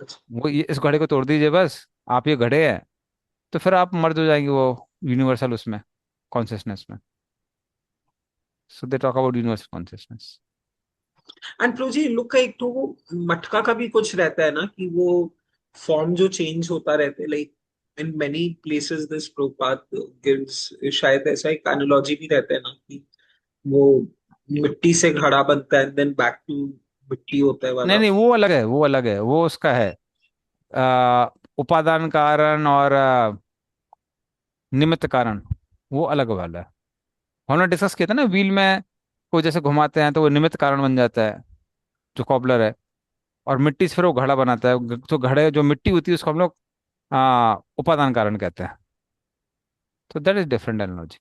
अच्छा, वो ये इस घड़े को तोड़ दीजिए बस, आप ये घड़े हैं, तो फिर आप मर्ज हो जाएंगे वो यूनिवर्सल उसमें, कॉन्शियसनेस में। So they talk about universal consciousness. And प्रोजी इन लोग का एक तो वो मटका का भी कुछ रहता है ना, कि वो फॉर्म जो चेंज होता रहता है, like in many places this Prabhupada gives, शायद ऐसा एक एनालॉजी भी रहता है ना, कि वो मिट्टी से घड़ा बनता है देन बैक टू मिट्टी होता है नहीं वाला। नहीं, वो अलग है, वो अलग है, वो उसका है उपादान कारण और निमित्त कारण, वो अलग वाला है। हमने डिस्कस किया था ना, व्हील में को जैसे घुमाते हैं तो वो निमित्त कारण बन जाता है, जो कॉबलर है, और मिट्टी से फिर वो घड़ा बनाता है। तो घड़े जो मिट्टी होती है उसको हम लोग उपादान कारण कहते हैं। तो दैट इज डिफरेंट एनालॉजी।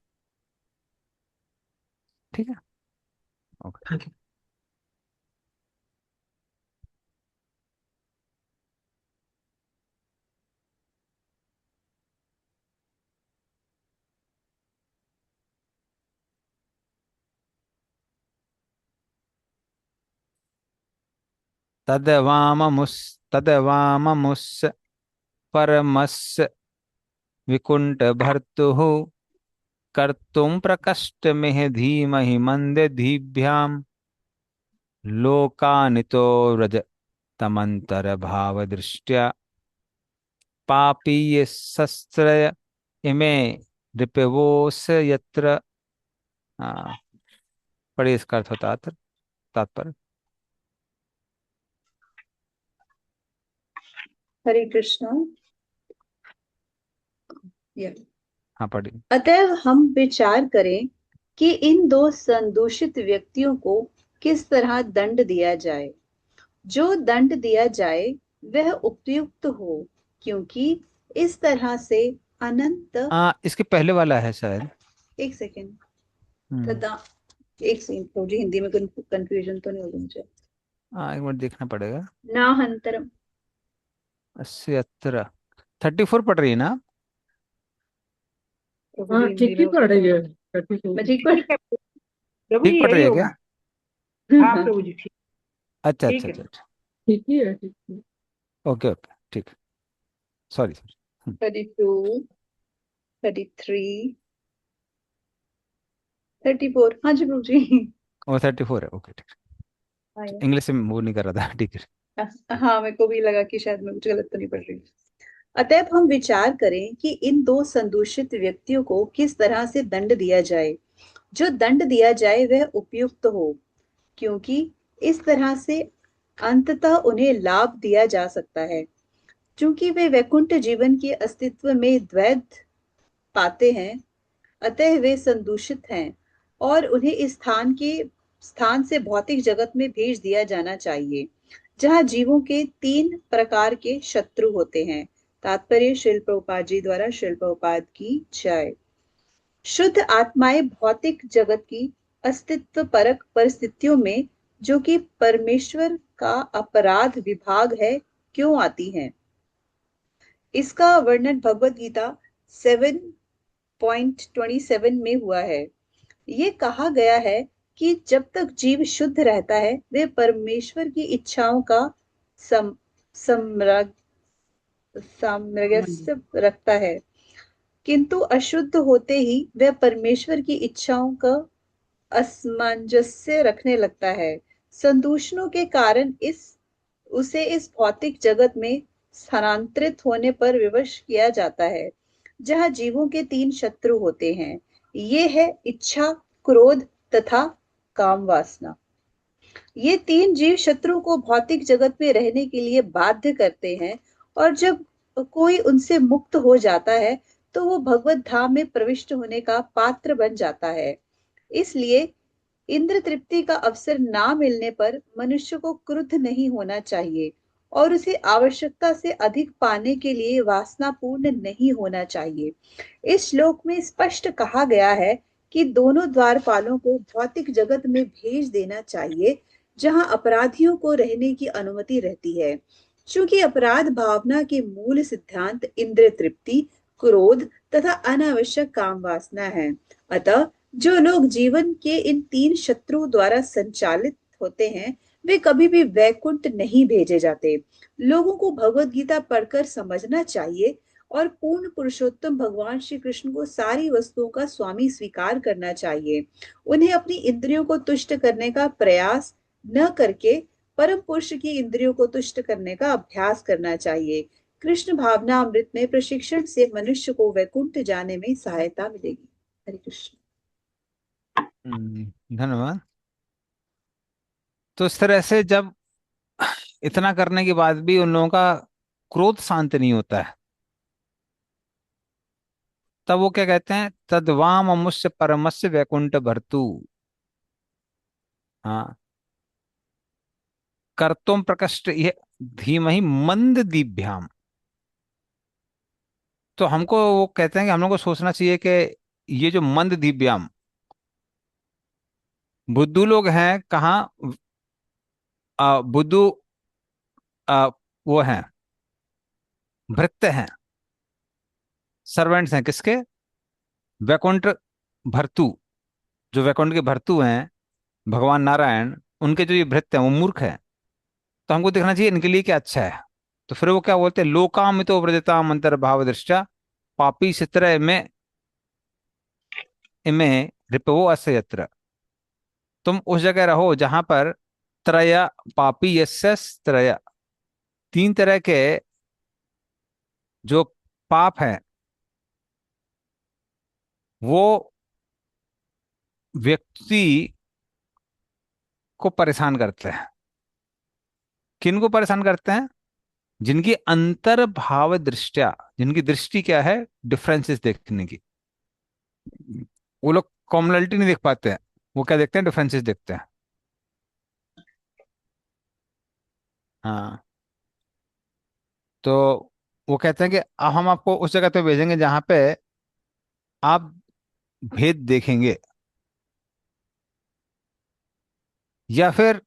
ठीक है। ओके। Thank you. तद्वाममुस् तद्वाममुस् परमस्य विकुंठ भर्तुः कर्तुम प्रकष्टमिह धीमहि मंदधीभ्याम लोकानितो व्रज तमंतर भाव दृष्टया पापीय शस्त्रय इमे रिपवोस यत्र। हाँ, पढ़िए इसका अर्थ होता है तात्पर्य। हरे कृष्णा। हाँ, पढ़िए। अतएव हम विचार करें कि इन दो संदूषित व्यक्तियों को किस तरह दंड दिया जाए। जो दंड दिया जाए वह उपयुक्त हो, क्योंकि इस तरह से अनंत। इसके पहले वाला है शायद। एक सेकेंड, हम्म तथा एक सेकेंड, मुझे हिंदी में कंफ्यूजन तो नहीं होगी मुझे। एक मिनट देखना पड़ेगा। ना हंतरम। 78 34 पढ़ रही है ना? प्रभु हाँ जी हिंदी ठीक में ही होता पढ़ रही तो है, 34। मैं ठीक पढ़। ठीक है प्रभु ठीक जी, पढ़ रही यही है होगा। क्या? हाँ प्रभु जी, ठीक। अच्छा ठीक अच्छा है। अच्छा अच्छा। ठीक ही है, ठीक ही है। ओके ओके, ठीक। Sorry sorry. 32, 33, 34। हाँ जी प्रभु जी। वो 34 है, ओके ठीक। आया। इंग्लिश से वो नहीं कर रहा था, ठीक है। हाँ, मेरे को भी लगा कि शायद मैं कुछ गलत तो नहीं पढ़ रही। अतएव हम विचार करें कि इन दो संदूषित व्यक्तियों को किस तरह से दंड दिया जाए। जो दंड दिया जाए वह उपयुक्त हो, क्योंकि इस तरह से अंततः उन्हें लाभ दिया जा सकता है। क्योंकि वे वैकुंठ जीवन के अस्तित्व में द्वैत पाते हैं, अतः वे संदूषित हैं और उन्हें इस स्थान से भौतिक जगत में भेज दिया जाना चाहिए, जहां जीवों के 3 प्रकार के शत्रु होते हैं। तात्पर्य श्रील प्रभुपाद जी द्वारा। श्रील प्रभुपाद की जय। शुद्ध आत्माएं भौतिक जगत की अस्तित्व परक परिस्थितियों में, जो कि परमेश्वर का अपराध विभाग है, क्यों आती हैं? इसका वर्णन भगवत गीता 7.27 में हुआ है। ये कहा गया है कि जब तक जीव शुद्ध रहता है वे परमेश्वर की इच्छाओं का सम, सम्राग सामंजस्य रखता है, किंतु अशुद्ध होते ही वह परमेश्वर की इच्छाओं का असमंजस्य रखने लगता है। संदूषणों के कारण उसे इस भौतिक जगत में स्थानांतरित होने पर विवश किया जाता है, जहां जीवों के 3 शत्रु होते हैं। ये है इच्छा, क्रोध तथा काम वासना। ये तीन जीव शत्रु को भौतिक जगत में रहने के लिए बाध्य करते हैं, और जब कोई उनसे मुक्त हो जाता है तो वो भगवत धाम में प्रविष्ट होने का पात्र बन जाता है। इसलिए इंद्र तृप्ति का अवसर ना मिलने पर मनुष्य को क्रुद्ध नहीं होना चाहिए और उसे आवश्यकता से अधिक पाने के लिए वासनापूर्ण नहीं होना चाहिए। इस श्लोक में स्पष्ट कहा गया है कि दोनों द्वारपालों को भौतिक जगत में भेज देना चाहिए, जहां अपराधियों को रहने की अनुमति रहती है। चूंकि अपराध भावना के मूल सिद्धांत इंद्र तृप्ति, क्रोध तथा अनावश्यक काम वासना है, अतः जो लोग जीवन के इन तीन शत्रुओं द्वारा संचालित होते हैं, वे कभी भी वैकुंठ नहीं भेजे जाते। लोगों को भगवत गीता पढ़कर समझना चाहिए और पूर्ण पुरुषोत्तम भगवान श्री कृष्ण को सारी वस्तुओं का स्वामी स्वीकार करना चाहिए। उन्हें अपनी इंद्रियों को तुष्ट करने का प्रयास न करके परम पुरुष की इंद्रियों को तुष्ट करने का अभ्यास करना चाहिए। कृष्ण भावना अमृत में प्रशिक्षण से मनुष्य को वैकुंठ जाने में सहायता मिलेगी। हरे कृष्ण। धन्यवाद। तो इस तरह से जब इतना करने के बाद भी उन लोगों का क्रोध शांत नहीं होता है, तब वो क्या कहते हैं, तद्वाम अमुष्य परमस्य वैकुंठ भर्तु। हाँ, कर्तुम प्रकष्ट ये धीमहि मंद दीभ्याम। तो हमको वो कहते हैं कि हम लोग को सोचना चाहिए कि ये जो मंद दीभ्याम बुद्धू लोग हैं कहाँ, बुद्धू आ, वो हैं, भृत्य हैं, सर्वेंट्स हैं किसके, वैकुंठ भर्तु। जो वैकुंठ के भर्तु हैं भगवान नारायण, उनके जो ये भृत्य हैं वो मूर्ख हैं। तो हमको देखना चाहिए इनके लिए क्या अच्छा है। तो फिर वो क्या बोलते हैं, लोकामितो व्रजताम अंतर्भाव दृष्टा पापी चित्र में इमे रिपवो अस्य यत्र। तुम उस जगह रहो जहां पर त्रय पापी यस्यस त्रय, तीन तरह के जो पाप है वो व्यक्ति को परेशान करते हैं। किन को परेशान करते हैं, जिनकी अंतर्भाव दृष्टिया, जिनकी दृष्टि क्या है, डिफरेंसेस देखने की। वो लोग कॉमनलिटी नहीं देख पाते हैं, वो क्या देखते हैं, डिफरेंसेस देखते हैं। हाँ, तो वो कहते हैं कि अब हम आपको उस जगह पे भेजेंगे जहां पे आप भेद देखेंगे, या फिर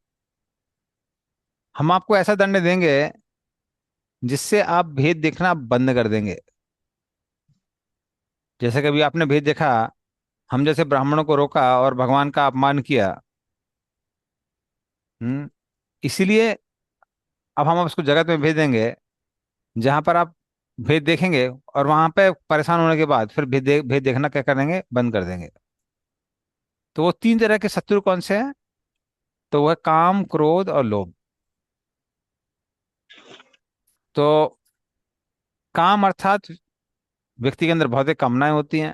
हम आपको ऐसा दंड देंगे जिससे आप भेद देखना बंद कर देंगे। जैसे कभी आपने भेद देखा, हम जैसे ब्राह्मणों को रोका और भगवान का अपमान किया, हम्म, इसीलिए अब हम उसको जगत में भेज देंगे जहां पर आप भेद देखेंगे, और वहां पे परेशान होने के बाद फिर भेद देखना क्या करेंगे, बंद कर देंगे। तो वो तीन तरह के शत्रु कौन से हैं, तो वह काम क्रोध और लोभ। तो काम अर्थात व्यक्ति के अंदर भौतिक कामनाएं होती हैं।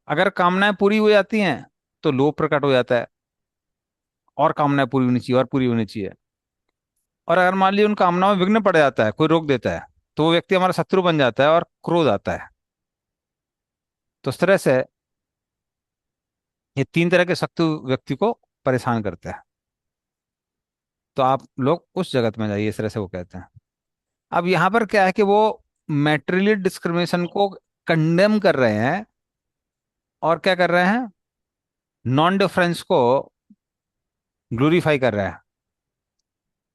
अगर कामनाएं पूरी हो जाती हैं तो लोभ प्रकट हो जाता है, और कामनाएं पूरी होनी चाहिए और पूरी होनी चाहिए। और अगर मान लीजिए उन कामनाओं में विघ्न पड़ जाता है, कोई रोक देता है, तो वो व्यक्ति हमारा शत्रु बन जाता है और क्रोध आता है। तो इस तरह से ये तीन तरह के शत्रु व्यक्ति को परेशान करते हैं। तो आप लोग उस जगत में जाइए, इस तरह से वो कहते हैं। अब यहाँ पर क्या है कि वो मैटेरियल डिस्क्रिमिनेशन को कंडेम कर रहे हैं, और क्या कर रहे हैं, नॉन डिफरेंस को ग्लोरीफाई कर रहे हैं।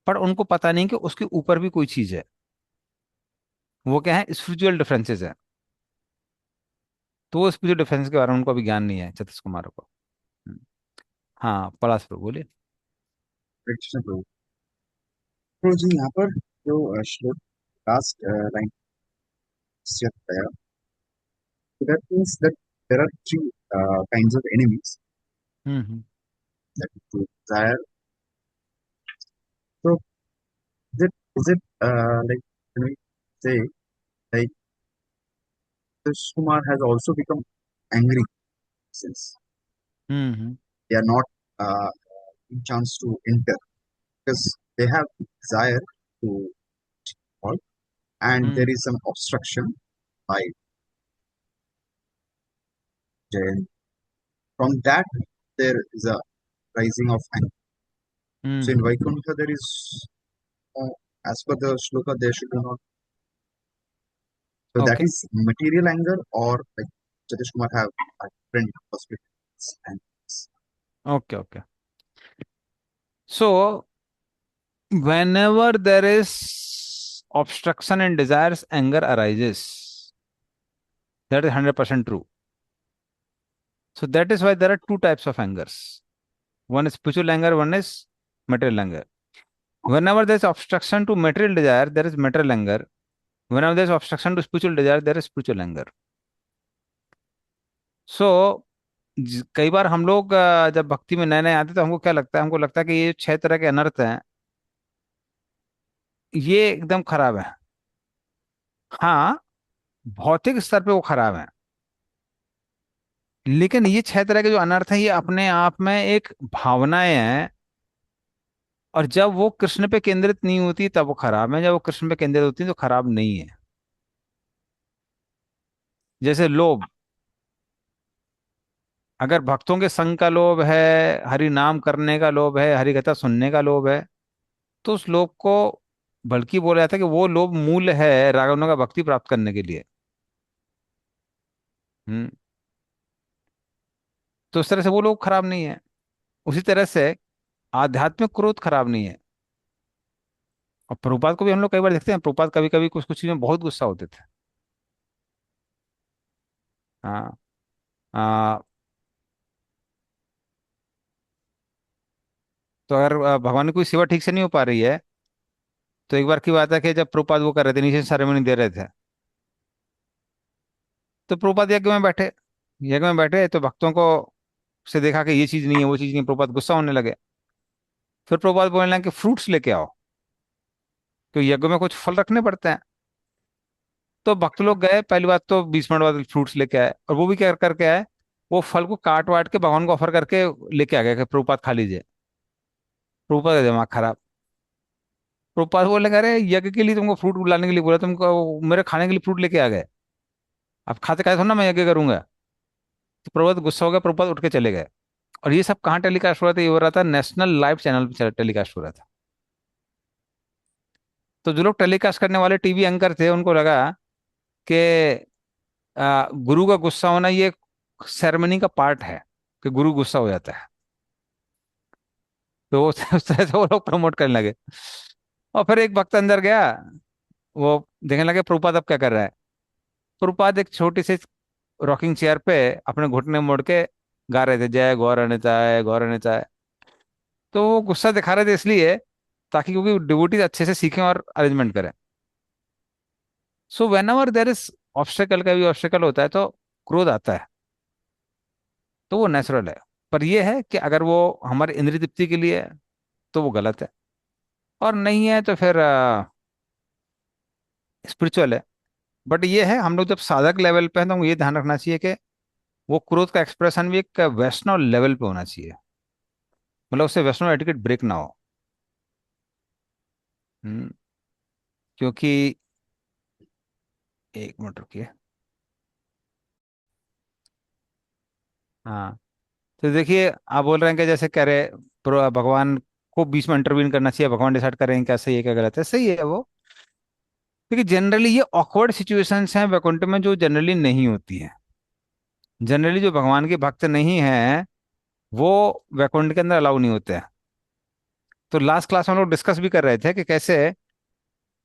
पर उनको पता नहीं कि उसके ऊपर भी कोई चीज है, वो क्या है, स्पिरिचुअल डिफरेंसेस है। तो वो स्पिरिचुअल डिफरेंस के बारे में उनको अभी ज्ञान नहीं है सतीश कुमार को। हम्म, हाँ, पलाश प्रभु बोलिए। कृष्ण प्रभु। तो जी यहाँ पर जो श्लोक लास्ट लाइन से बताया, that means that there are three kinds of enemies hmm that we desire. So is it like can we say like Krishna Kumar has also become angry since hmm they are not uh, chance to enter because they have desire to fall, and there is an obstruction by Jayan. From that, there is a rising of anger. So in Vaikuntha, there is, as per the shloka, there should be not. So that Okay. is material anger, or like Jatish Kumar have a different perspectives. And Okay. Okay. So whenever there is obstruction in desires, anger arises. That is 100% true. So that is why there are two types of angers. One is spiritual anger, one is material anger. Whenever there is obstruction to material desire, there is material anger. Whenever there is obstruction to spiritual desire, there is spiritual anger. So कई बार हम लोग जब भक्ति में नए नए आते हैं, तो हमको क्या लगता है, हमको लगता है कि ये 6 तरह के अनर्थ हैं, ये एकदम खराब है। हाँ, भौतिक स्तर पे वो खराब है, लेकिन ये 6 तरह के जो अनर्थ हैं, ये अपने आप में एक भावनाएं हैं, और जब वो कृष्ण पे केंद्रित नहीं होती तब वो खराब है, जब वो कृष्ण पे केंद्रित होती है तो खराब नहीं है। जैसे लोभ, अगर भक्तों के संग का लोभ है, हरि नाम करने का लोभ है, हरि कथा सुनने का लोभ है, तो उस लोभ को बल्कि बोला जाता है कि वो लोभ मूल है रावणों का भक्ति प्राप्त करने के लिए। हम्म। तो उस तरह से वो लोग खराब नहीं है। उसी तरह से आध्यात्मिक क्रोध खराब नहीं है। और प्रभुपाद को भी हम लोग कई बार देखते हैं, प्रभुपाद कभी कभी कुछ कुछ चीजों में बहुत गुस्सा होते थे। हाँ। आ, तो अगर भगवान की कोई सेवा ठीक से नहीं हो पा रही है, तो एक बार की बात है कि जब प्रभुपाद वो कर रहे थे, इनिशिएशन सेरेमनी दे रहे थे, तो प्रभुपाद यज्ञ में बैठे तो भक्तों को से देखा कि ये चीज नहीं है, वो चीज नहीं है, प्रभुपाद गुस्सा होने लगे। फिर प्रभुपाद बोलने लगे कि फ्रूट्स लेके आओ, क्योंकि यज्ञ में कुछ फल रखने पड़ते हैं। तो भक्त लोग गए, पहली बात तो 20 मिनट बाद फ्रूट्स लेके आए, और वो भी क्या करके आए, वो फल को काट वाट के भगवान को ऑफर करके लेके आ गए कि प्रभुपाद खा लीजिए। प्रभुपाद का दिमाग खराब। प्रभुपाद बोले, अरे यज्ञ के लिए तुमको फ्रूट लाने के लिए बोला, तुमको मेरे खाने के लिए फ्रूट लेके आ गए, अब खाते खाते थोड़ा ना मैं यज्ञ करूंगा। तो प्रभुपाद गुस्सा हो गया, प्रभुपाद उठ के चले गए। और ये सब कहाँ टेलीकास्ट हो रहा था, ये हो रहा था नेशनल लाइव चैनल पे टेलीकास्ट हो रहा था। तो जो लोग टेलीकास्ट करने वाले टीवी एंकर थे, उनको लगा कि गुरु का गुस्सा होना ये सेरेमनी का पार्ट है, कि गुरु गुस्सा हो जाता है। तो उस तरह से वो लोग प्रमोट करने लगे। और फिर एक भक्त अंदर गया, वो देखने लगे प्रभुपाद अब क्या कर रहा है। प्रभुपाद एक छोटी सी रॉकिंग चेयर पे अपने घुटने मोड़ के गा रहे थे, जय गौर निताय गौर निताय। तो वो गुस्सा दिखा रहे थे इसलिए, ताकि क्योंकि डिवोटीज अच्छे से सीखें और अरेंजमेंट करें। So when ever there is obstacle, का भी ऑब्स्टेकल होता है तो क्रोध आता है, तो वो नेचुरल है। पर ये है कि अगर वो हमारे इंद्रिय तृप्ति के लिए है तो वो गलत है, और नहीं है तो फिर स्पिरिचुअल है। बट ये है, हम लोग जब साधक लेवल पे हैं तो हमको ये ध्यान रखना चाहिए कि वो क्रोध का एक्सप्रेशन भी एक वैष्णव लेवल पे होना चाहिए, मतलब उससे वैष्णव एटिकेट ब्रेक ना हो। हम्म, क्योंकि एक मिनट रुकिए। हाँ, तो देखिए, आप बोल रहे हैं कि जैसे कह रहे भगवान को बीच में इंटरवीन करना चाहिए, भगवान डिसाइड करें क्या सही है क्या गलत है। सही है वो, क्योंकि जनरली ये ऑकवर्ड सिचुएशंस हैं वैकुंठ में जो जनरली नहीं होती हैं। जनरली जो भगवान के भक्त नहीं हैं वो वैकुंठ के अंदर अलाउ नहीं होते हैं। तो लास्ट क्लास में हम लोग डिस्कस भी कर रहे थे कि कैसे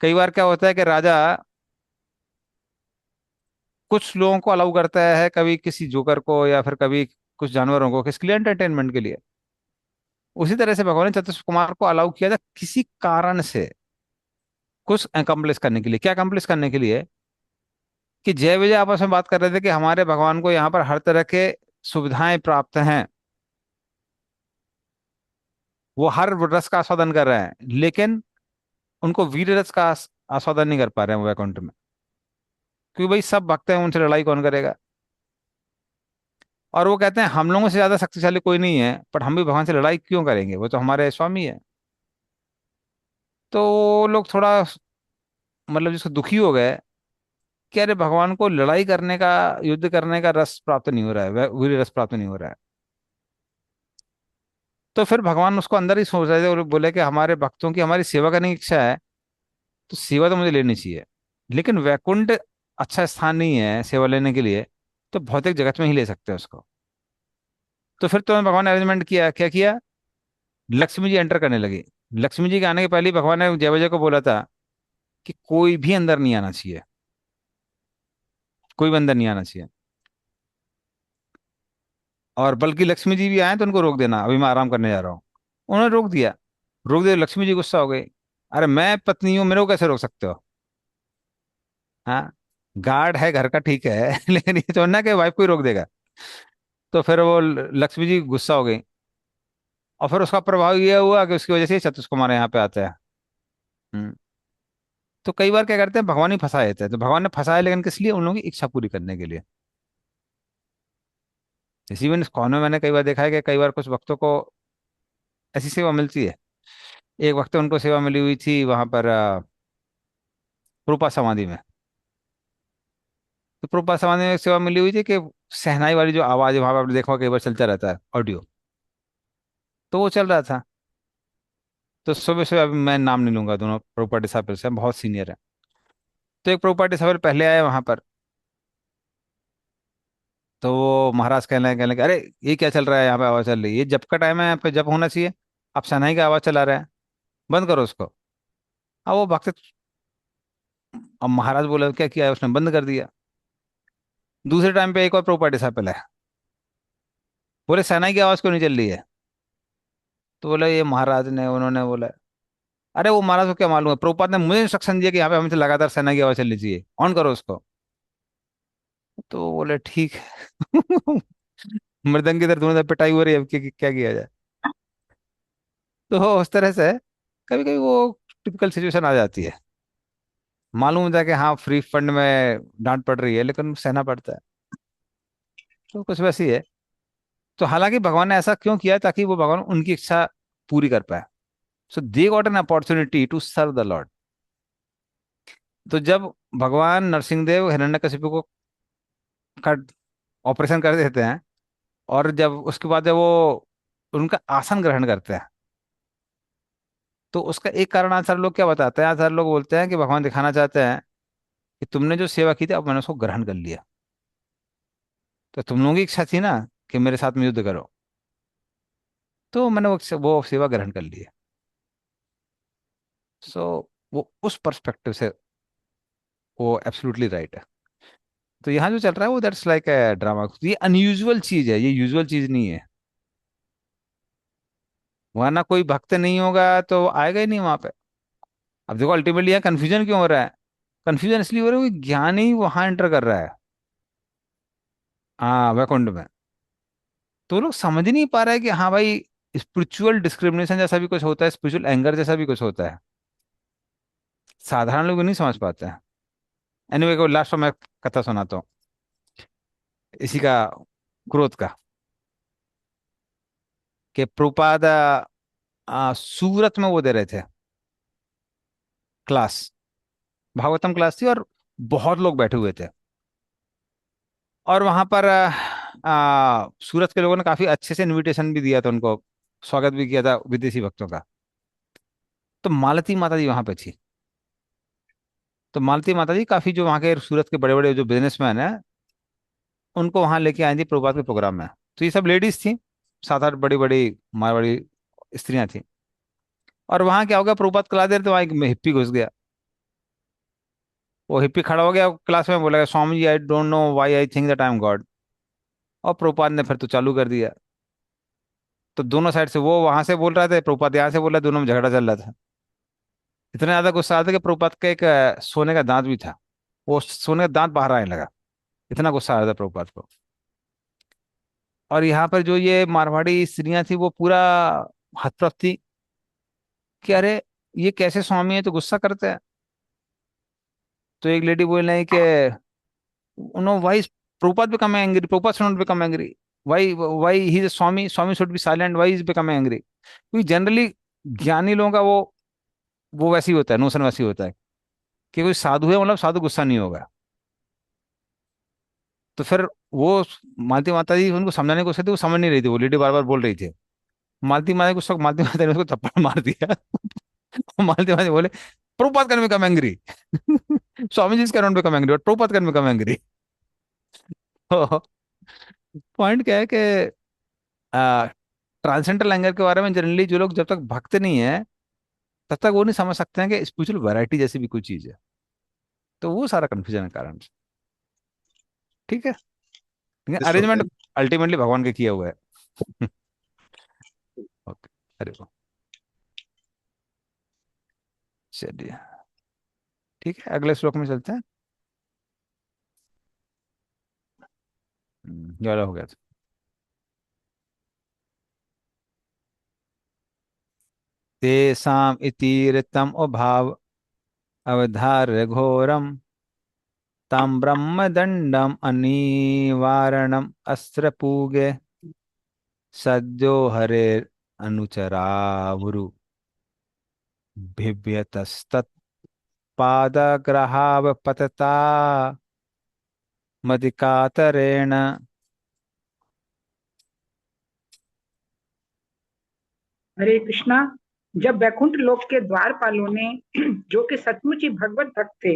कई बार क्या होता है कि राजा कुछ लोगों को अलाउ करता है, कभी किसी जोकर को या फिर कभी कुछ जानवरों को, किसके लिए, एंटरटेनमेंट के लिए। उसी तरह से भगवान ने चतुष कुमार को अलाउ किया था किसी कारण से, कुछ अकम्प्लिश करने के लिए। क्या अकम्प्लिश करने के लिए, कि जय विजय आपस में बात कर रहे थे कि हमारे भगवान को यहाँ पर हर तरह के सुविधाएं प्राप्त हैं, वो हर रस का आस्वादन कर रहे हैं, लेकिन उनको वीर रस का आस्वादन नहीं कर पा रहे हैं वो वैकुंठ में, क्योंकि भाई सब भक्त हैं, उनसे लड़ाई कौन करेगा। और वो कहते हैं हम लोगों से ज्यादा शक्तिशाली कोई नहीं है, पर हम भी भगवान से लड़ाई क्यों करेंगे, वो तो हमारे स्वामी है। तो वो लोग थोड़ा मतलब जिसको दुखी हो गए कि अरे भगवान को लड़ाई करने का, युद्ध करने का रस प्राप्त नहीं हो रहा है, वीर रस प्राप्त नहीं हो रहा है। तो फिर भगवान उसको अंदर ही सोच रहे थे और बोले कि हमारे भक्तों की हमारी सेवा करने की इच्छा है, तो सेवा तो मुझे लेनी चाहिए, लेकिन वैकुंठ अच्छा स्थान नहीं है सेवा लेने के लिए, तो भौतिक जगत में ही ले सकते हैं उसको। तो फिर तो भगवान ने अरेंजमेंट किया, क्या किया, लक्ष्मी जी एंटर करने लगी। लक्ष्मी जी के आने के पहले ही भगवान ने जय विजय को बोला था कि कोई भी अंदर नहीं आना चाहिए, कोई भी अंदर नहीं आना चाहिए। और बल्कि लक्ष्मी जी भी आए तो उनको रोक देना, अभी मैं आराम करने जा रहा हूँ। उन्होंने रोक दिया। रोक दिया, लक्ष्मी जी गुस्सा हो गई, अरे मैं पत्नी हूँ, मेरे को कैसे रोक सकते हो। हाँ, गार्ड है घर का ठीक है लेकिन ये तो ना कि वाइफ को ही रोक देगा। तो फिर वो लक्ष्मी जी गुस्सा हो गई, और फिर उसका प्रभाव ये हुआ कि उसकी वजह से चतुष कुमार यहाँ पे आता है। हम्म। तो कई बार क्या करते हैं, भगवान ही फंसा देते हैं। तो भगवान ने फंसाया लेकिन किस लिए, उन लोगों की इच्छा पूरी करने के लिए। इसी में इस्कॉन में मैंने कई बार देखा है कि कई बार कुछ भक्तों को ऐसी सेवा मिलती है। एक वक्त उनको सेवा मिली हुई थी वहां पर रूपा समाधि में। तो रूपा समाधि में एक सेवा मिली हुई थी कि शहनाई वाली जो आवाज है वहां पर, आपने देखा होगा, कई बार चलता रहता है ऑडियो। तो वो चल रहा था। तो सुबह सुबह, अभी मैं नाम नहीं लूंगा, दोनों प्रॉपर्टी डिसाइपल से बहुत सीनियर है। तो एक प्रॉपर्टी डिसाइपल पहले आए वहां पर। तो वो महाराज कहने लगे, अरे ये क्या चल रहा है यहाँ पे, आवाज चल रही है, ये जब का टाइम है, यहाँ पे जब होना चाहिए, आप शहनाई की आवाज चला रहे हैं, बंद करो उसको। अब वो भक्त, अब महाराज बोले क्या किया है, उसने बंद कर दिया। दूसरे टाइम पे एक और प्रॉपर्टी डिसाइपल है, बोले शहनाई की आवाज क्यों नहीं चल रही है। तो बोले ये महाराज ने, उन्होंने बोला, अरे वो महाराज को क्या मालूम है, प्रभुपाद ने मुझे इंस्ट्रक्शन दिया कि यहाँ पे हमें लगातार शहनाई की आवाज चलनी चाहिए, ऑन करो उसको। तो बोले ठीक है मृदंग की तरह दोनों तरफ पिटाई हो रही है, अब क्या किया जाए। तो उस तरह से कभी कभी वो टिपिकल सिचुएशन आ जाती है। मालूम होता है कि हाँ फ्री फंड में डांट पड़ रही है, लेकिन सहना पड़ता है। तो कुछ वैसी है। तो हालांकि भगवान ने ऐसा क्यों किया, ताकि वो भगवान उनकी इच्छा पूरी कर पाए। So they got an opportunity to serve the lord. तो जब भगवान नरसिंहदेव हिरण्यकशिपु को का ऑपरेशन कर देते हैं, और जब उसके बाद जब वो उनका आसन ग्रहण करते हैं, तो उसका एक कारण आचार्य लोग क्या बताते हैं, आचार्य लोग बोलते हैं कि भगवान दिखाना चाहते हैं कि तुमने जो सेवा की थी, अब मैंने उसको ग्रहण कर लिया। तो तुम लोगों की इच्छा थी ना कि मेरे साथ में युद्ध करो, तो मैंने वो सेवा ग्रहण कर ली है। सो वो उस पर्सपेक्टिव से वो एब्सोल्युटली राइट है। तो यहाँ जो चल रहा है वो दैट्स लाइक ए ड्रामा। ये अनयूजुअल चीज है, ये यूजुअल चीज नहीं है। वरना कोई भक्त नहीं होगा तो आएगा ही नहीं वहां पे। अब देखो अल्टीमेटली यहाँ कंफ्यूजन क्यों हो रहा है, कंफ्यूजन इसलिए हो रहा है कि ज्ञान ही वहां एंटर कर रहा है, हाँ वैकुंठ में। तो लोग समझ ही नहीं पा रहे हैं कि हाँ भाई, स्पिरिचुअल डिस्क्रिमिनेशन जैसा भी कुछ होता है, स्पिरिचुअल एंगर जैसा भी कुछ होता है। साधारण लोग नहीं समझ पाते हैं। एनीवे को लास्ट में मैं कथा सुनाता हूँ इसी का, क्रोध का। कि प्रभुपाद सूरत में वो दे रहे थे क्लास, भागवतम क्लास थी, और बहुत लोग बैठे हुए थे। और वहां पर सूरत के लोगों ने काफी अच्छे से इनविटेशन भी दिया था उनको, स्वागत भी किया था विदेशी भक्तों का। तो मालती माता जी वहां पे थी। तो मालती माता जी काफी, जो वहाँ के सूरत के बड़े बड़े जो बिजनेसमैन है, उनको वहां लेके आई थी प्रभुपाद के प्रोग्राम में। तो ये सब लेडीज थी, 7-8 बड़ी बड़ी मारवाड़ी स्त्रियां थी। और वहां क्या हो गया, प्रभुपाद क्लास दे रहे थे, वहां एक हिप्पी घुस गया। वो हिप्पी खड़ा हो गया क्लास में, बोला swami ji I don't know why I think that I am God. और प्रभुपाद ने फिर तो चालू कर दिया। तो दोनों साइड से, वो वहां से बोल रहा था, प्रभुपाद यहाँ से बोल रहा, दोनों में झगड़ा चल रहा था। इतना ज्यादा गुस्सा आ रहा था कि प्रभुपाद का एक सोने का दांत भी था, वो सोने का दांत बाहर आने लगा। इतना गुस्सा आ रहा था प्रभुपाद को। और यहाँ पर जो ये मारवाड़ी स्त्रियां थी, वो पूरा हतप्रभ थी कि अरे ये कैसे स्वामी है, तो गुस्सा करते हैं। तो एक लेडी बोल रही है कि no vice, Prabhupada become angry, Prabhupada should not become angry. Why he is Swami, Swami should be silent, why is become angry? क्योंकि जनरली ज्ञानी लोगों का वो वैसे ही होता है, नोशन वैसे ही होता है कि कोई साधु है मतलब साधु गुस्सा नहीं होगा। तो फिर वो मालती माता जी उनको समझाने की कोशिश थी, वो समझ नहीं रही थी, वो लेडी बार बार बोल रही थी। मालती माता ने उसको थप्पड़ मार दिया। मालती माता जी बोले, Prabhupada can become angry. Swami ji can not become angry but Prabhupada can become angry. तो पॉइंट क्या है कि ट्रांसेंडल एंगर के बारे में जनरली जो लोग जब तक भक्त नहीं है तब तक वो नहीं समझ सकते हैं कि स्पिरिचुअल वैरायटी जैसी भी कोई चीज है। तो वो सारा कंफ्यूजन है कारण से। ठीक है, लेकिन this होता अरेंजमेंट है। अल्टीमेटली भगवान के किया हुआ है। ओके, अरे वाह, चलिए ठीक है, अगले श्लोक में चलते हैं। 11 हो गया था। तेषाम् इतीरितम् अभाव अवधार्य घोरम तं ब्रह्मदंडम अनिवारणम अस्त्रपूगे सद्यो हरे अनुचरावुरु भिव्यतस्तत्पादग्रहावपतता मदिकातरेण। हरे कृष्णा। जब वैकुंठ लोक के द्वारपालों ने जो कि सचमुच ही भगवत भक्त थे,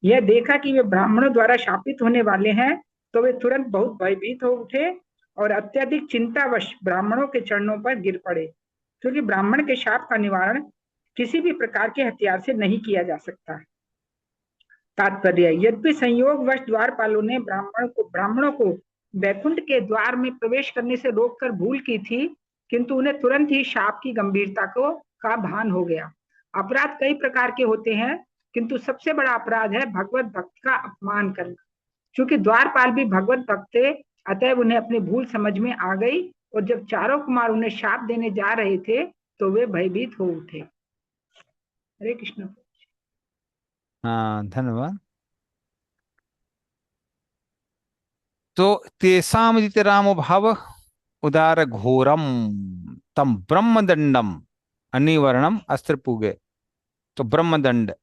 यह देखा कि वे ब्राह्मणों द्वारा शापित होने वाले हैं, तो वे तुरंत बहुत भयभीत हो उठे और अत्यधिक चिंतावश ब्राह्मणों के चरणों पर गिर पड़े, क्योंकि ब्राह्मण के शाप का निवारण किसी भी प्रकार के हथियार से नहीं किया जा सकता। तात्पर्य, यद्यपि संयोगवश द्वारपालों ने ब्राह्मणों को वैकुंठ के द्वार में प्रवेश करने से रोककर भूल की थी, किंतु उन्हें तुरंत ही शाप की गंभीरता का भान हो गया। अपराध कई प्रकार के होते हैं, किंतु सबसे बड़ा अपराध है भगवत भक्त का अपमान करना। क्योंकि द्वारपाल भी भगवत भक्त थे, अतएव उन्हें अपनी भूल समझ में आ गई, और जब चारों कुमार उन्हें शाप देने जा रहे थे तो वे भयभीत हो उठे। हरे कृष्ण। हाँ, धन्यवाद। तो तेषाम राम भाव उदार घोरम तम ब्रह्मदंडम अनिवर्णम अस्त्र पूगे। तो ब्रह्मदंड,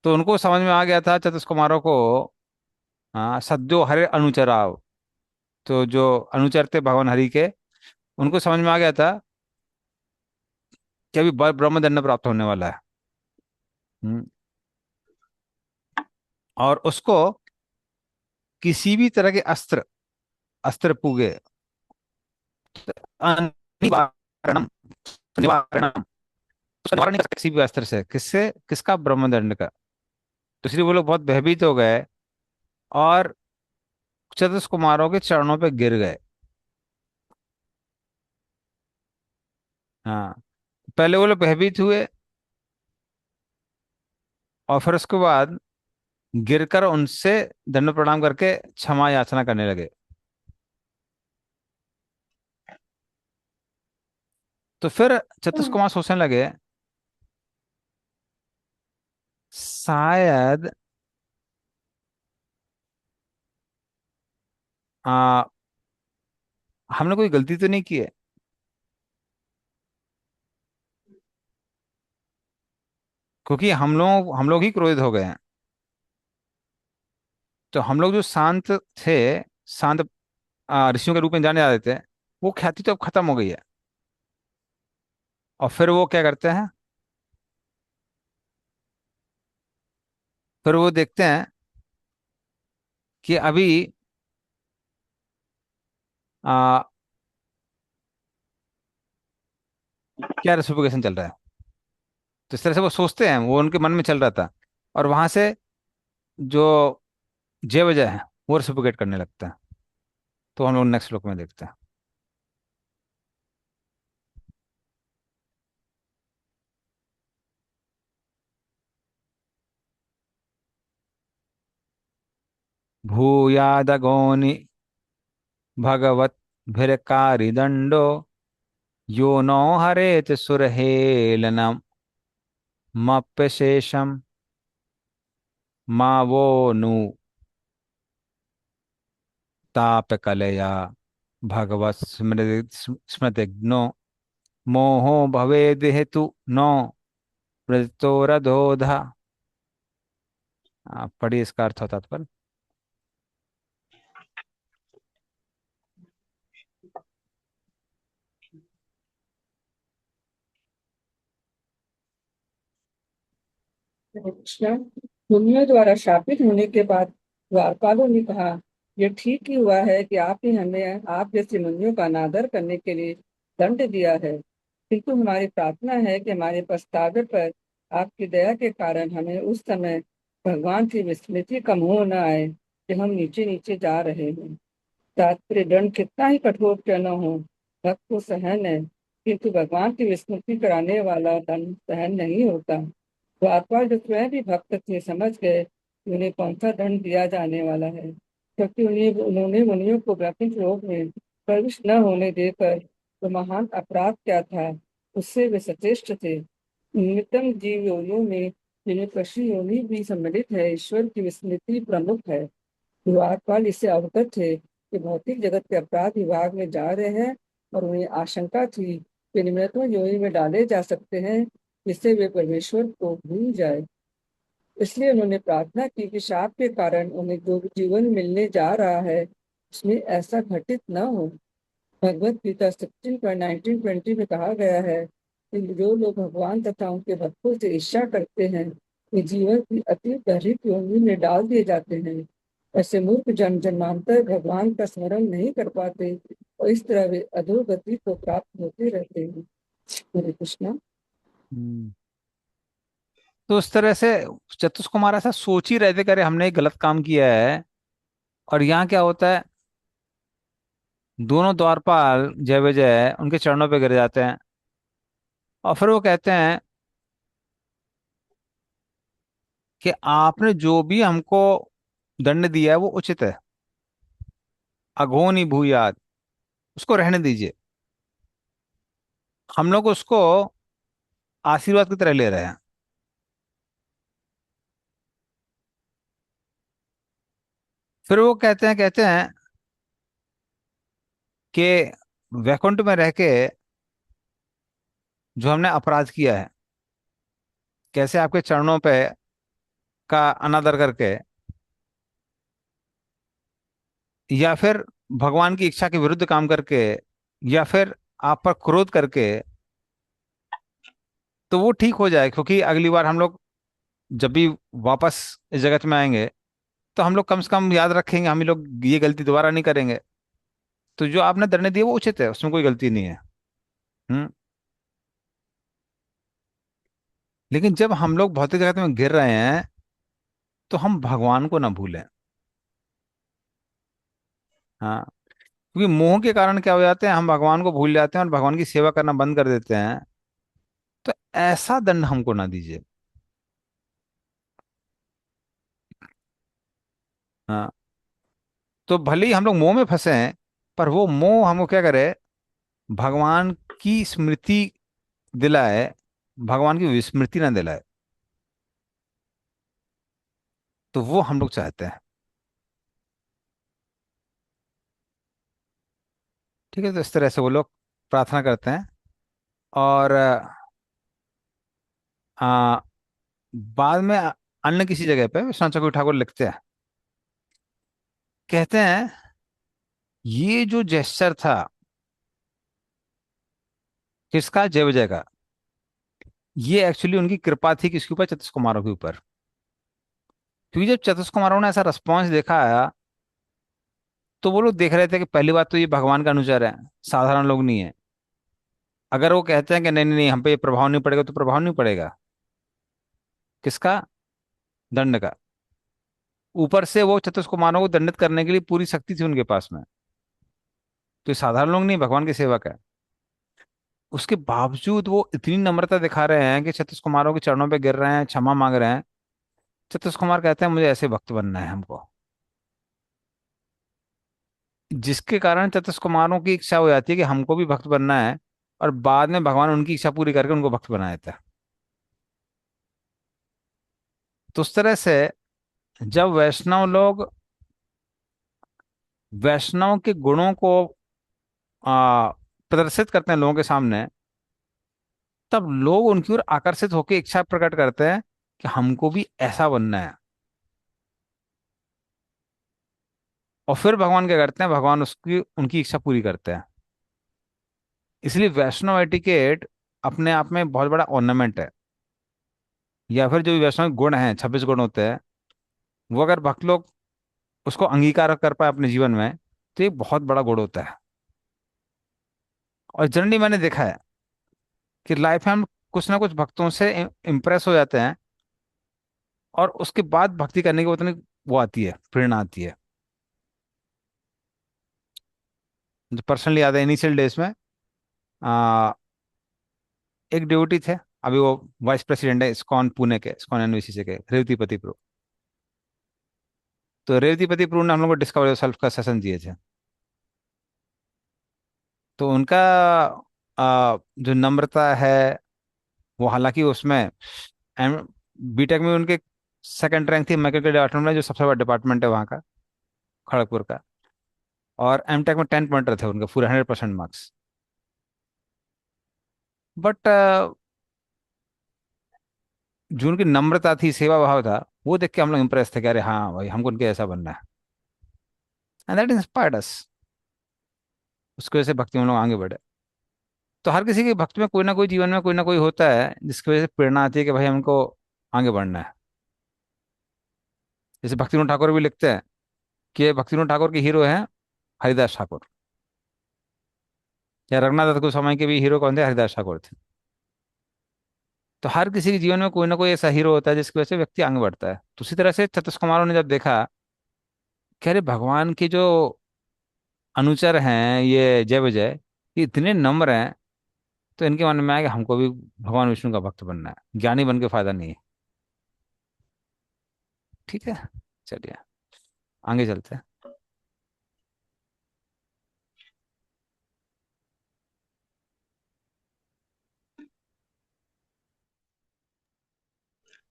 तो उनको समझ में आ गया था चतुष्कुमारों को। हाँ, सद्यो हरे अनुचराव, तो जो अनुचर थे भगवान हरि के, उनको समझ में आ गया था कि अभी ब्रह्मदंड प्राप्त होने वाला है। हम्म, और उसको किसी भी तरह के अस्त्र, अस्त्र पूगे, निवारणम, निवारणम, उसका निवारण नहीं कर सकते किसी भी अस्त्र से। किससे? किसका? ब्रह्मदंड का। तो इसलिए वो लोग बहुत भयभीत हो गए और चतुष कुमारों के चरणों पे गिर गए। हाँ, पहले वो लोग भयभीत हुए और फिर उसके बाद गिरकर उनसे दंड प्रणाम करके क्षमा याचना करने लगे। तो फिर चतुष कुमार सोचने लगे शायद आ, हमने कोई गलती तो नहीं की है, क्योंकि हम लोग ही क्रोधित हो गए हैं। तो हम लोग जो शांत थे, शांत ऋषियों के रूप में जाने जाते थे, वो ख्याति तो अब खत्म हो गई है। और फिर वो क्या करते हैं, फिर वो देखते हैं कि अभी आ, क्या रेसिप्रोकेशन चल रहा है। तो इस तरह से वो सोचते हैं, वो उनके मन में चल रहा था। और वहां से जो जय वजय है वो रेसिप्रोकेट करने लगता है। तो हम लोग नेक्स्ट श्लोक में देखते हैं। भूयादगोनि भगवद्भिर्कारिदंडो यो नो हरेत सुरहेलनम मप्यशेषम मा वो नु। ताप कलया भगवत स्मृतिघ्नो मोहो भवेद हेतु नो मृत्योरधोधा। आप पढ़िए, इसका अर्थ होता पर। कृष्णा, मुनियों द्वारा शापित होने के बाद द्वारपालों ने कहा, यह ठीक ही हुआ है कि आप ही हमें आप जैसे मुनियों का अनादर करने के लिए दंड दिया है, किंतु हमारी प्रार्थना है कि हमारे पछतावे पर आपकी दया के कारण हमें उस समय भगवान की विस्मृति का मोह न आए कि हम नीचे नीचे जा रहे हैं। तात्पर्य, दंड कितना ही कठोर क्यों न हो, भक्त को सहन है, किंतु भगवान की विस्मृति कराने वाला दंड सहन नहीं होता। द्वारपाल जो स्वयं भी भक्त थे, समझ गए कि उन्हें कौन सा दंड दिया जाने वाला है, क्योंकि उन्होंने मुनियों को वैकुंठ लोक में प्रविष्ट न होने देकर तो महान अपराध क्या था, उससे वे सचेष्ट थे। निमित्तम जीव योनियों में, जिनमें पशु योनि भी सम्मिलित है, ईश्वर की विस्मृति प्रमुख है। द्वारपाल इससे अवगत थे कि भौतिक जगत के अपराध विभाग में जा रहे हैं, और उन्हें आशंका थी कि निम्नतम योनि में डाले जा सकते हैं, जिससे वे परमेश्वर को भूल जाए। इसलिए उन्होंने प्रार्थना की कि शाप के कारण उन्हें जो जीवन मिलने जा रहा है, उसमें ऐसा घटित न हो। भगवत गीता 16:19-20 में कहा गया है कि जो लोग भगवान तथा उनके भक्तों से ईर्ष्या करते हैं, वे जीवन की अति गहरी योनि में डाल दिए जाते हैं। ऐसे मूर्ख जन्मांतर भगवान का स्मरण नहीं कर पाते, और इस तरह वे अधोगति को प्राप्त होते रहते हैं। हरे कृष्णा। तो उस तरह से चतुष कुमार ऐसा सोच ही रहे थे, करे हमने एक गलत काम किया है। और यहाँ क्या होता है, दोनों द्वारपाल जय विजय उनके चरणों पे गिर जाते हैं, और फिर वो कहते हैं कि आपने जो भी हमको दंड दिया है वो उचित है, अघोनी भूयाद, उसको रहने दीजिए। हम लोग उसको आशीर्वाद की तरह ले रहे हैं। फिर वो कहते हैं कि वैकुंठ में रह के जो हमने अपराध किया है, कैसे आपके चरणों पे का अनादर करके, या फिर भगवान की इच्छा के विरुद्ध काम करके, या फिर आप पर क्रोध करके, तो वो ठीक हो जाए। क्योंकि अगली बार हम लोग जब भी वापस इस जगत में आएंगे, तो हम लोग कम से कम याद रखेंगे, हम ही लोग ये गलती दोबारा नहीं करेंगे। तो जो आपने दंड दिए वो उचित है, उसमें कोई गलती नहीं है। हम्म। लेकिन जब हम लोग भौतिक जगत में गिर रहे हैं, तो हम भगवान को ना भूलें। हाँ। क्योंकि मोह के कारण क्या हो जाते हैं, हम भगवान को भूल जाते हैं और भगवान की सेवा करना बंद कर देते हैं। तो ऐसा दंड हमको ना दीजिए। हाँ। तो भले ही हम लोग मोह में फंसे हैं, पर वो मोह हमको क्या करे, भगवान की स्मृति दिलाए, भगवान की विस्मृति ना दिलाए। तो वो हम लोग चाहते हैं। ठीक है, तो इस तरह से वो लोग प्रार्थना करते हैं। और आ, बाद में अन्य किसी जगह पे विश्वनाथ चक्रवर्ती ठाकुर लिखते हैं, कहते हैं ये जो जेस्चर था किसका, जय विजय का, ये एक्चुअली उनकी कृपा थी किसके ऊपर, चतुष कुमारों के ऊपर। क्योंकि जब चतुष कुमारों ने ऐसा रिस्पॉन्स देखा आया, तो वो लोग देख रहे थे कि पहली बात तो ये भगवान का अनुचर है, साधारण लोग नहीं है। अगर वो कहते हैं कि नहीं नहीं नहीं, हम पे ये प्रभाव नहीं पड़ेगा, तो प्रभाव नहीं पड़ेगा किसका, दंड का। ऊपर से वो चतुष कुमारों को दंडित करने के लिए पूरी शक्ति थी उनके पास में। तो ये साधारण लोग नहीं, भगवान के सेवक है। उसके बावजूद वो इतनी नम्रता दिखा रहे हैं कि चतुष कुमारों के चरणों पे गिर रहे हैं, क्षमा मांग रहे हैं। चतुष कुमार कहते हैं मुझे ऐसे भक्त बनना है हमको। जिसके कारण चतुष कुमारों की इच्छा हो जाती है कि हमको भी भक्त बनना है, और बाद में भगवान उनकी इच्छा पूरी करके उनको भक्त बना देता है। तो उस तरह से जब वैष्णव लोग वैष्णव के गुणों को आ, प्रदर्शित करते हैं लोगों के सामने, तब लोग उनकी ओर आकर्षित होकर इच्छा प्रकट करते हैं कि हमको भी ऐसा बनना है। और फिर भगवान क्या करते हैं, भगवान उसकी उनकी इच्छा पूरी करते हैं। इसलिए वैष्णव एटिकेट अपने आप में बहुत बड़ा ऑर्नामेंट है। या फिर जो वैष्णव गुण हैं, 26 गुण होते हैं, वो अगर भक्त लोग उसको अंगीकार कर पाए अपने जीवन में, तो ये बहुत बड़ा गुण होता है। और जनरली मैंने देखा है कि लाइफ में हम कुछ ना कुछ भक्तों से इम्प्रेस हो जाते हैं, और उसके बाद भक्ति करने की उतनी वो आती है, प्रेरणा आती है। जो पर्सनली याद है, इनिशियल डेज में आ, एक ड्यूटी थे, अभी वो वाइस प्रेसिडेंट है इस्कॉन पुणे के, इस्कॉन एनवीसीसी के, रेवतीपति प्रभु। तो रेवतीपति प्रभु ने हम लोग को डिस्कवर सेल्फ का सेशन दिए थे। तो उनका जो नम्रता है, वो हालांकि उसमें एम बीटेक में उनके सेकंड रैंक थी मैकेनिकल डिपार्टमेंट में, जो सबसे बड़ा डिपार्टमेंट है वहाँ का, खड़गपुर का। और एमटेक में 10 पॉइंटर थे उनके, पूरे 100% मार्क्स। बट जो उनकी नम्रता थी, सेवा भाव था, वो देख के हम लोग इम्प्रेस थे कि अरे हाँ भाई, हमको उनके ऐसा बनना है। एंड दैट इंस्पायर्ड अस। उसकी वजह से भक्ति में हम लोग आगे बढ़े। तो हर किसी के भक्ति में कोई ना कोई, जीवन में कोई ना कोई होता है जिसकी वजह से प्रेरणा आती है कि भाई हमको आगे बढ़ना है। जैसे भक्तिविनोद ठाकुर भी लिखते हैं कि भक्तिविनोद ठाकुर के हीरो हैं हरिदास ठाकुर। या रघुनाथ दत्त गोस्वामी के भी हीरो कौन थे? हरिदास ठाकुर थे। तो हर किसी के जीवन में कोई ना कोई ऐसा हीरो होता है जिसकी वजह से व्यक्ति आगे बढ़ता है। तो उसी तरह से चतुष कुमारों ने जब देखा कि अरे भगवान के जो अनुचर हैं ये जय विजय, ये इतने नम्र हैं, तो इनके मन में आया कि हमको भी भगवान विष्णु का भक्त बनना है, ज्ञानी बन के फायदा नहीं है। ठीक है, चलिए आगे चलते हैं।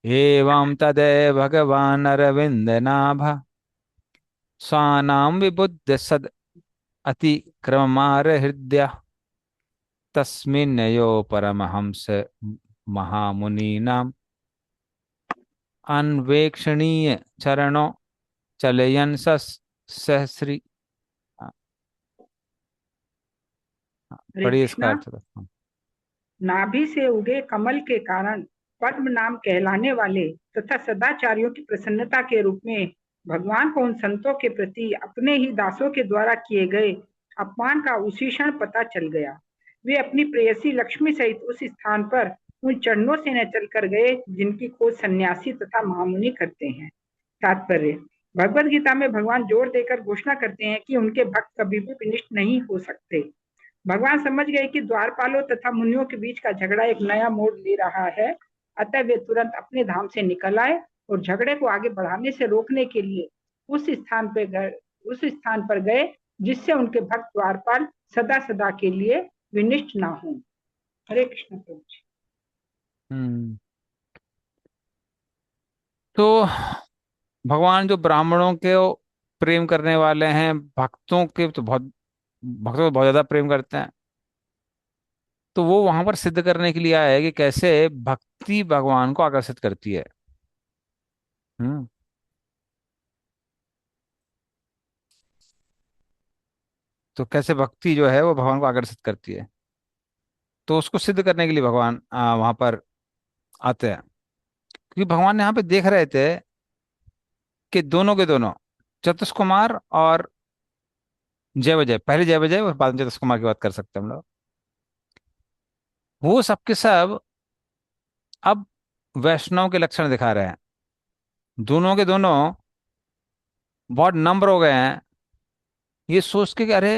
एवं तदे भगवान अरविंद नाभ स्वानाम विबुद्ध सद अतिक्रमार हृदय तस्मिन्नयो परमहंस महामुनीनाम अन्वेक्षणीय चरणों चलयन सहस्री। हाँ, हाँ, हरे पढ़िए इसका कृष्णा। अर्थ तो। हाँ। नाभि से उगे कमल के कारण पद्म नाम कहलाने वाले तथा सदाचारियों की प्रसन्नता के रूप में भगवान को उन संतों के प्रति अपने ही दासों के द्वारा किए गए अपमान का उसी क्षण पता चल गया। वे अपनी प्रेयसी लक्ष्मी सहित उस स्थान पर उन चरणों से न चलकर गए जिनकी खोज सन्यासी तथा महामुनि करते हैं। तात्पर्य: भगवद गीता में भगवान जोर देकर घोषणा करते हैं कि उनके भक्त कभी भी विनिष्ट नहीं हो सकते। भगवान समझ गए कि द्वारपालों तथा मुनियों के बीच का झगड़ा एक नया मोड़ ले रहा है, अतः वे तुरंत अपने धाम से निकल आए और झगड़े को आगे बढ़ाने से रोकने के लिए उस स्थान पर गए जिससे उनके भक्त द्वारपाल सदा सदा के लिए विनिष्ट ना हो। हरे कृष्ण प्रभु जी। हम्म। तो भगवान जो ब्राह्मणों के प्रेम करने वाले हैं, भक्तों के तो बहुत, भक्तों को बहुत ज्यादा प्रेम करते हैं। तो वो वहां पर सिद्ध करने के लिए आया है कि कैसे भक्ति भगवान को आकर्षित करती है। हम्म। तो कैसे भक्ति जो है वो भगवान को आकर्षित करती है, तो उसको सिद्ध करने के लिए भगवान वहां पर आते हैं। क्योंकि भगवान यहाँ पे देख रहे थे कि दोनों के दोनों, चतुष कुमार और जय विजय, पहले जय विजय और बाद में चतुष कुमार की बात कर सकते हैं हम लोग, वो सबके सब अब वैष्णव के लक्षण दिखा रहे हैं। दोनों के दोनों बहुत नम्र हो गए हैं, ये सोच के कि अरे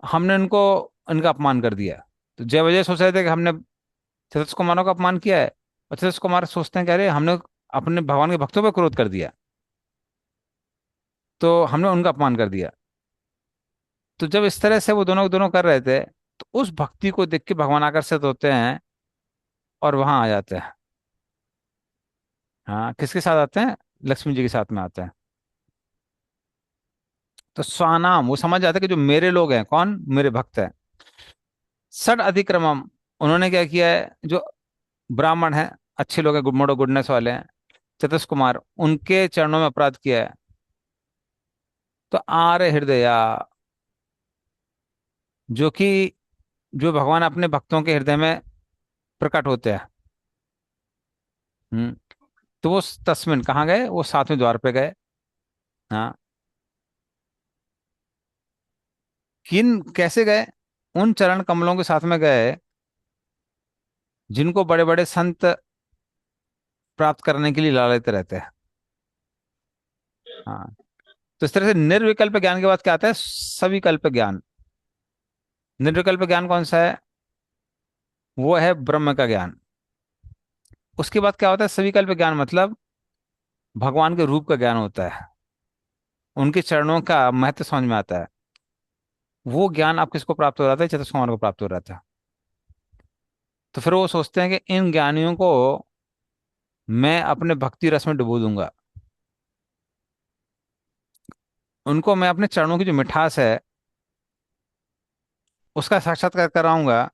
हमने इनको, इनका अपमान कर दिया। तो जय विजय सोच रहे थे कि हमने चतुष कुमारों का अपमान किया है, और चतुष कुमार सोचते हैं कि अरे हमने अपने भगवान के भक्तों पर क्रोध कर दिया, तो हमने उनका अपमान कर दिया। तो जब इस तरह से वो दोनों दोनों कर रहे थे, तो उस भक्ति को देख के भगवान आकर्षित होते हैं और वहां आ जाते हैं। हाँ, किसके साथ आते हैं? लक्ष्मी जी के साथ में आते हैं। तो स्वानाम, वो समझ जाते कि जो मेरे लोग हैं, कौन, मेरे भक्त हैं। षड अतिक्रमम, उन्होंने क्या किया है, जो ब्राह्मण हैं, अच्छे लोग हैं, गुड मोड़ो गुडनेस वाले हैं, चतुष्कुमार, उनके चरणों में अपराध किया है। तो आर्य हृदया, जो कि जो भगवान अपने भक्तों के हृदय में प्रकट होते हैं। हम्म। तो वो तस्मिन कहाँ गए, वो सातवें द्वार पे गए। हाँ। किन कैसे गए, उन चरण कमलों के साथ में गए जिनको बड़े बड़े संत प्राप्त करने के लिए लालते रहते हैं। हाँ। तो इस तरह से निर्विकल्प ज्ञान के बाद क्या आता है, सविकल्प ज्ञान। निर्विकल्प ज्ञान कौन सा है, वो है ब्रह्म का ज्ञान। उसके बाद क्या होता है, सविकल्प ज्ञान मतलब भगवान के रूप का ज्ञान होता है, उनके चरणों का महत्व समझ में आता है। वो ज्ञान आप किसको प्राप्त हो रहा था, चतुष्कुमार को प्राप्त हो रहा था। तो फिर वो सोचते हैं कि इन ज्ञानियों को मैं अपने भक्ति रस में डुबो दूंगा, उनको मैं अपने चरणों की जो मिठास है उसका साक्षात्कार कराऊंगा,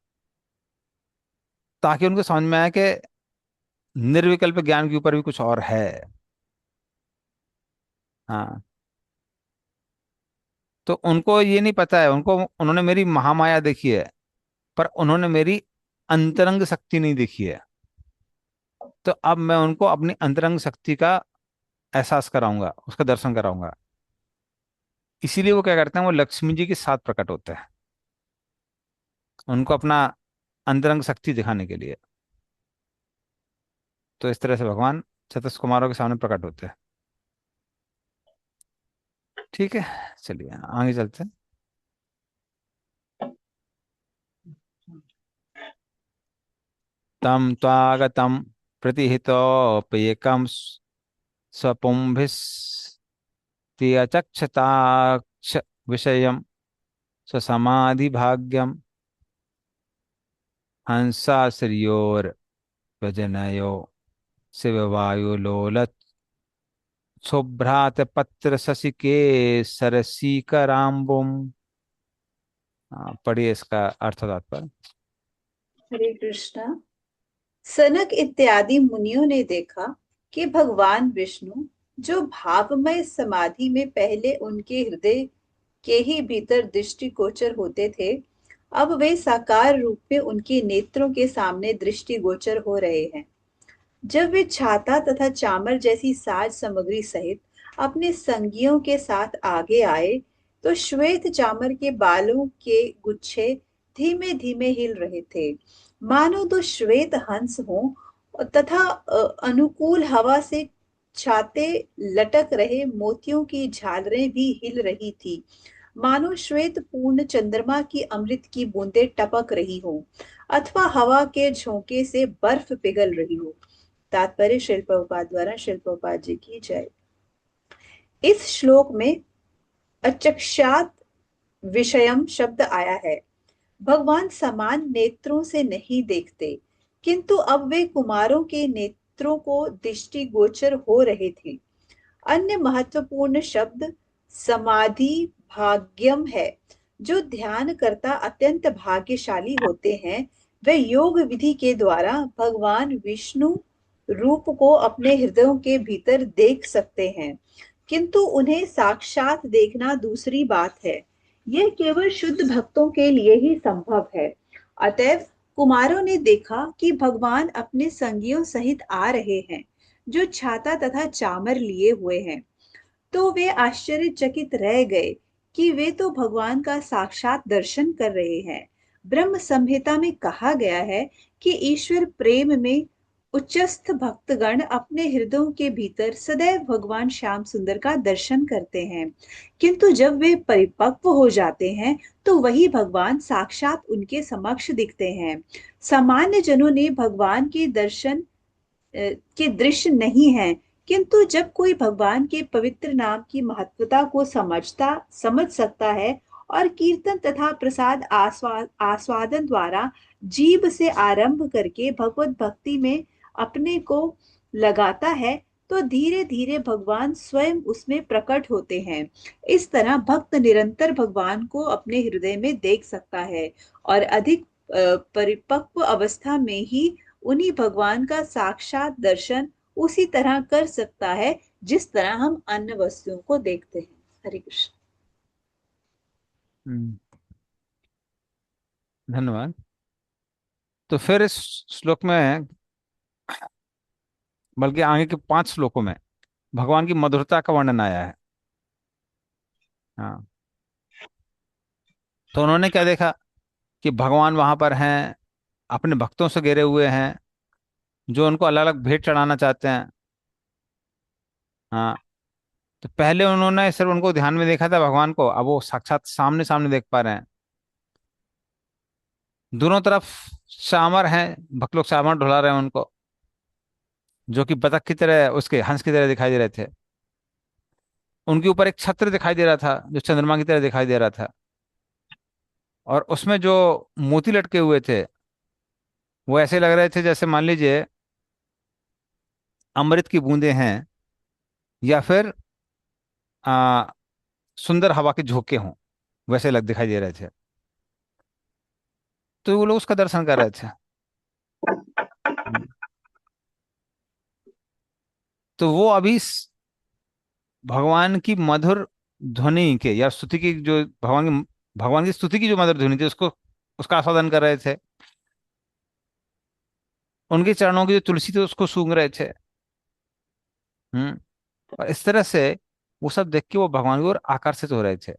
ताकि उनको समझ में आए कि निर्विकल्प ज्ञान के ऊपर भी कुछ और है। हाँ। तो उनको ये नहीं पता है, उनको, उन्होंने मेरी महामाया देखी है, पर उन्होंने मेरी अंतरंग शक्ति नहीं देखी है। तो अब मैं उनको अपनी अंतरंग शक्ति का एहसास कराऊंगा, उसका दर्शन कराऊंगा। इसीलिए वो क्या करते हैं, वो लक्ष्मी जी के साथ प्रकट होते हैं, उनको अपना अंतरंग शक्ति दिखाने के लिए। तो इस तरह से भगवान चतुष कुमारों के सामने प्रकट होते हैं। ठीक है, चलिए आगे चलते हैं। तम त्वागतम प्रतिहितोप्येकं स्वपुंभिस्त्रियचक्षताक्ष विषयम स्वसमाधिभाग्यम हंसाश्रियोर्व्यजनयो शिववायुलोलत् शुभ्रात पत्र शशिकेसरसीकराम्बुम। पढ़िए इसका अर्थ तात्पर्य। हरे कृष्णा। सनक इत्यादि मुनियों ने देखा कि भगवान विष्णु, जो भावमय समाधि में पहले उनके हृदय के ही भीतर दृष्टिगोचर होते थे, अब वे साकार रूप में उनके नेत्रों के सामने दृष्टिगोचर हो रहे हैं। जब वे छाता तथा चामर जैसी साज सामग्री सहित अपने संगियों के साथ आगे आए, तो श्वेत चामर के बालों के गुच्छे धीमे धीमे हिल रहे थे, मानो दो श्वेत हंस हों, तथा अनुकूल हवा से छाते लटक रहे मोतियों की झालरें भी हिल रही थी, मानो श्वेत पूर्ण चंद्रमा की अमृत की बूंदें टपक रही हो, अथवा हवा के झोंके से बर्फ पिघल रही हो। तात्पर्य श्रील प्रभुपाद द्वारा, श्रील प्रभुपाद जी की जय। इस श्लोक में अचक्षात विषयम शब्द आया है। भगवान समान नेत्रों से नहीं देखते, किंतु अब वे कुमारों के नेत्रों को दृष्टिगोचर हो रहे थे। अन्य महत्वपूर्ण शब्द समाधि भाग्यम है। जो ध्यान करता अत्यंत भाग्यशाली होते हैं, वे योग विधि के द्वारा भगवान विष्णु रूप को अपने हृदयों के भीतर देख सकते हैं, किंतु उन्हें साक्षात देखना दूसरी बात है। यह केवल शुद्ध भक्तों के लिए ही संभव है। अतएव कुमारों ने देखा कि भगवान अपने संगियों सहित आ रहे हैं, जो छाता तथा चामर लिए हुए हैं। तो वे आश्चर्यचकित रह गए कि वे तो भगवान का साक्षात दर्शन कर रहे हैं। ब्रह्म संहिता में कहा गया है कि ईश्वर प्रेम में उच्चस्थ भक्तगण अपने हृदयों के भीतर सदैव भगवान श्याम सुंदर का दर्शन करते हैं, किंतु जब वे परिपक्व हो जाते हैं तो वही भगवान साक्षात उनके समक्ष दिखते हैं। सामान्य जनों ने भगवान के दर्शन के दृश्य नहीं है, किंतु जब कोई भगवान के पवित्र नाम की महत्वता को समझ सकता है और कीर्तन तथा प्रसाद आस्वादन द्वारा जीभ से आरंभ करके भगवत भक्ति में अपने को लगाता है, तो तो धीरे धीरे भगवान स्वयं उसमें प्रकट होते हैं। इस तरह भक्त निरंतर भगवान को अपने हृदय में देख सकता है और अधिक परिपक्व अवस्था में ही उन्हीं भगवान का साक्षात दर्शन उसी तरह कर सकता है जिस तरह हम अन्य वस्तुओं को देखते हैं। हरे कृष्ण। हम्म, धन्यवाद। तो फिर इस श्लोक में, बल्कि आगे के 5 श्लोकों में भगवान की मधुरता का वर्णन आया है। हाँ, तो उन्होंने क्या देखा कि भगवान वहां पर हैं, अपने भक्तों से घिरे हुए हैं, जो उनको अलग अलग भेंट चढ़ाना चाहते हैं। हाँ, तो पहले उन्होंने सिर्फ उनको ध्यान में देखा था भगवान को, अब वो साक्षात सामने सामने देख पा रहे हैं। दोनों तरफ शामर हैं, भक्त लोग शामर ढुला रहे हैं उनको, जो कि बतख की तरह, उसके हंस की तरह दिखाई दे रहे थे। उनके ऊपर एक छत्र दिखाई दे रहा था जो चंद्रमा की तरह दिखाई दे रहा था, और उसमें जो मोती लटके हुए थे वो ऐसे लग रहे थे जैसे मान लीजिए अमृत की बूंदें हैं, या फिर आ, सुंदर हवा के झोंके हों, वैसे लग दिखाई दे रहे थे। तो वो लोग उसका दर्शन कर रहे थे। हम्म। तो वो अभी भगवान की मधुर ध्वनि के या स्तुति की, जो भगवान की स्तुति की जो मधुर ध्वनि थी, उसको उसका आस्वादन कर रहे थे। उनके चरणों की जो तुलसी थी उसको सूंघ रहे थे। हम्म। और इस तरह से वो सब देख के वो भगवान की ओर आकर्षित हो रहे थे।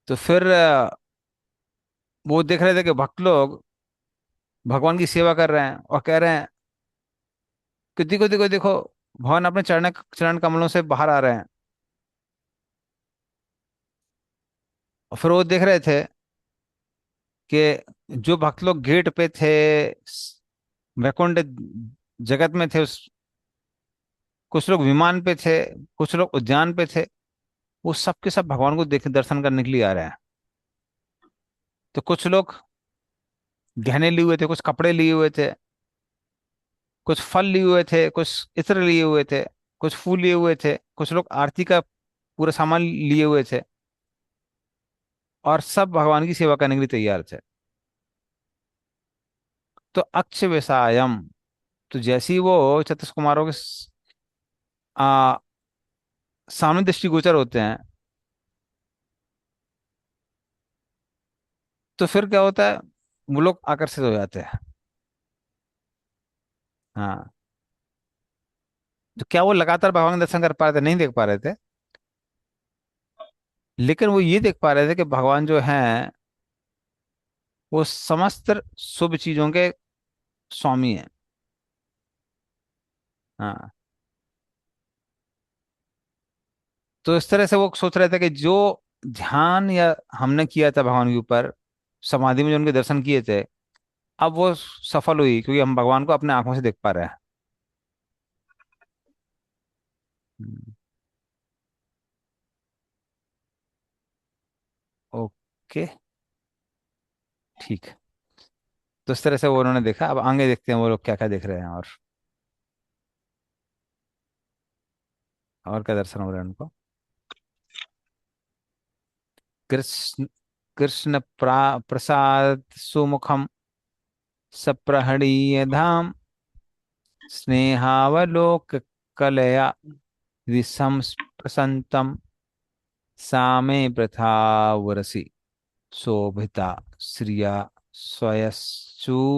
तो फिर वो देख रहे थे कि भक्त लोग भगवान की सेवा कर रहे हैं और कह रहे हैं कि देखो देखो देखो, भगवान अपने चरण चरण कमलों से बाहर आ रहे हैं। और फिर वो देख रहे थे कि जो भक्त लोग गेट पे थे, वैकुंठ जगत में थे, उस कुछ लोग विमान पे थे, कुछ लोग उद्यान पे थे, वो सब के सब भगवान को देख दर्शन करने के लिए आ रहे हैं। तो कुछ लोग गहने लिए हुए थे, कुछ कपड़े लिए हुए थे, कुछ फल लिए हुए थे, कुछ इत्र लिए हुए थे, कुछ फूल लिए हुए थे, कुछ लोग आरती का पूरा सामान लिए हुए थे, और सब भगवान की सेवा करने के लिए तैयार थे। तो अक्ष व्यसायम, तो जैसे ही वो चतुष कुमारों के आ, सामने दृष्टिगोचर होते हैं, तो फिर क्या होता है, वो लोग आकर्षित हो जाते हैं। हाँ, तो क्या वो लगातार भगवान के दर्शन कर पा रहे थे? नहीं देख पा रहे थे, लेकिन वो ये देख पा रहे थे कि भगवान जो हैं वो समस्त शुभ चीजों के स्वामी हैं। हाँ, तो इस तरह से वो सोच रहे थे कि जो ध्यान या हमने किया था भगवान के ऊपर, समाधि में जो उनके दर्शन किए थे, अब वो सफल हुई, क्योंकि हम भगवान को अपने आंखों से देख पा रहे हैं। हम्म, ओके, ठीक है। तो इस तरह से वो उन्होंने देखा। अब आगे देखते हैं वो लोग क्या क्या देख रहे हैं, और क्या दर्शन हो रहे हैं उनको। कृष्ण कृष्ण प्रसाद सुमुखम सप्रहणीय धाम स्नेहावलोक कलया विषम प्रसन्नतम सामे प्रथावरसि शोभिता श्रिया स्वयचूड़ामणिम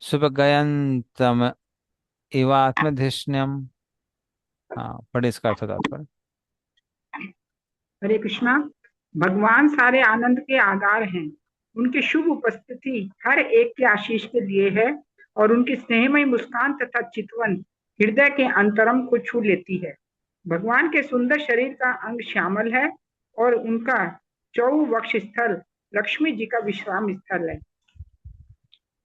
सुभगयन्तम इवात्मधिष्ण्यम। हाँ, पढ़े इसका अर्थ तात्पर्य। हरे कृष्णा। भगवान सारे आनंद के आधार हैं। उनकी शुभ उपस्थिति हर एक के आशीष के लिए है और उनकी स्नेहमय मुस्कान तथा चितवन हृदय के अंतरंग को छू लेती है। भगवान के सुंदर शरीर का अंग श्यामल है और उनका चौवक्ष स्थल लक्ष्मी जी का विश्राम स्थल है,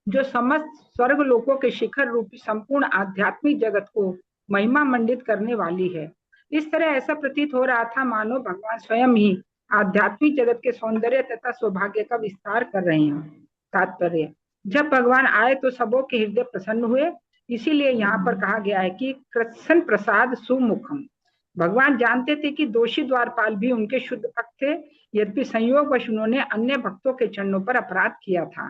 जो समस्त स्वर्ग लोकों के शिखर रूपी संपूर्ण आध्यात्मिक जगत को महिमा मंडित करने वाली है। इस तरह ऐसा प्रतीत हो रहा था मानो भगवान स्वयं ही आध्यात्मिक जगत के सौंदर्य तथा सौभाग्य का विस्तार कर रहे हैं। तात्पर्य, जब भगवान आए तो सबों के हृदय प्रसन्न हुए, इसीलिए यहाँ पर कहा गया है कि कृष्ण प्रसाद सुमुखम। भगवान जानते थे कि दोषी द्वारपाल भी उनके शुद्ध भक्त थे, यद्यपि संयोगवश उन्होंने अन्य भक्तों के चरणों पर अपराध किया था।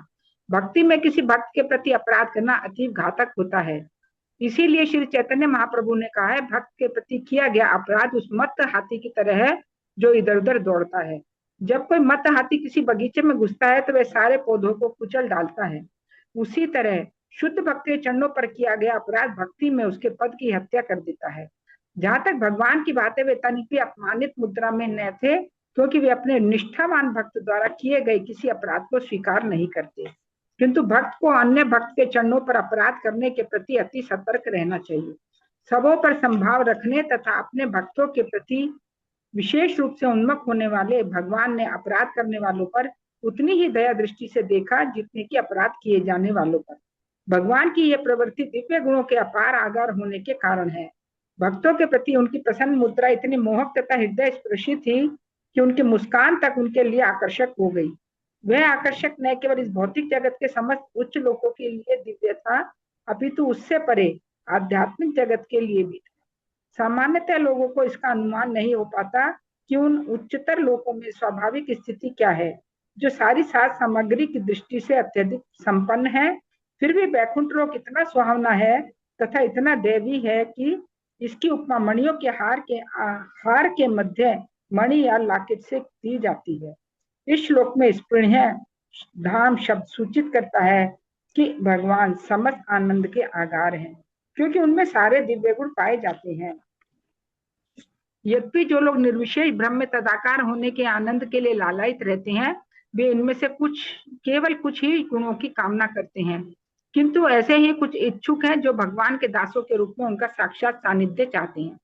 भक्ति में किसी भक्त के प्रति अपराध करना अतीव घातक होता है। इसीलिए श्री चैतन्य महाप्रभु ने कहा है, भक्त के प्रति किया गया अपराध उस मत्त हाथी की तरह है जो इधर उधर दौड़ता है। जब कोई मत्त हाथी किसी बगीचे में घुसता है तो वह सारे पौधों को कुचल डालता है। उसी तरह शुद्ध भक्त के चरणों पर किया गया अपराध भक्ति में उसके पद की हत्या कर देता है। जहां तक भगवान की बात है, वे तनिक भी अपमानित मुद्रा में न थे, क्योंकि वे अपने निष्ठावान भक्त द्वारा किए गए किसी अपराध को स्वीकार नहीं करते। किंतु भक्त को अन्य भक्त के चरणों पर अपराध करने के प्रति अति सतर्क रहना चाहिए। सबों पर संभाव रखने तथा अपने भक्तों के प्रति विशेष रूप से उन्मुख होने वाले भगवान ने अपराध करने वालों पर उतनी ही दया दृष्टि से देखा जितने की अपराध किए जाने वालों पर। भगवान की यह प्रवृत्ति दिव्य गुणों के अपार आगार होने के कारण है। भक्तों के प्रति उनकी प्रसन्न मुद्रा इतनी मोहक तथा हृदय स्पर्शी थी कि उनकी मुस्कान तक उनके लिए आकर्षक हो गई। वह आकर्षक न केवल इस भौतिक जगत के समस्त उच्च लोकों के लिए दिव्य था, अपितु उससे परे आध्यात्मिक जगत के लिए भी था। सामान्यतः लोगों को इसका अनुमान नहीं हो पाता कि उन उच्चतर लोकों में स्वाभाविक स्थिति क्या है, जो सारी साज सामग्री की दृष्टि से अत्यधिक संपन्न है। फिर भी वैकुंठ लोक इतना सुहावना है तथा इतना दैवी है कि इसकी उपमा मणियों के हार के मध्य मणि या लाकेट से दी जाती है। इस श्लोक में स्पृह धाम शब्द सूचित करता है कि भगवान समस्त आनंद के आगार हैं, क्योंकि उनमें सारे दिव्य गुण पाए जाते हैं। यद्यपि जो लोग निर्विशेष ब्रह्म में तदाकार होने के आनंद के लिए लालायित रहते हैं, वे इनमें से केवल कुछ ही गुणों की कामना करते हैं। किंतु ऐसे ही कुछ इच्छुक हैं जो भगवान के दासों के रूप में उनका साक्षात सानिध्य चाहते हैं।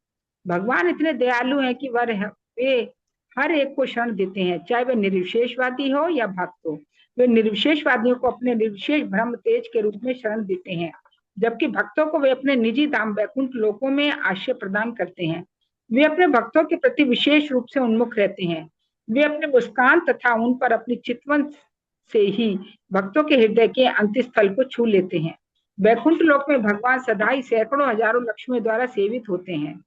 भगवान इतने दयालु हैं कि वे हर एक को शरण देते हैं, चाहे वे निर्विशेषवादी हो या भक्त हो। वे निर्विशेषवादियों को अपने निर्विशेष ब्रह्म तेज के रूप में शरण देते हैं, जबकि भक्तों को वे अपने निजी धाम वैकुंठ लोकों में आश्रय प्रदान करते हैं। वे अपने भक्तों के प्रति विशेष रूप से उन्मुख रहते हैं। वे अपने मुस्कान तथा उन पर अपनी चितवन से ही भक्तों के हृदय के अंतस्थल को छू लेते हैं। वैकुंठ लोक में भगवान सदा ही सैकड़ों हजारों लक्ष्मी द्वारा सेवित होते हैं।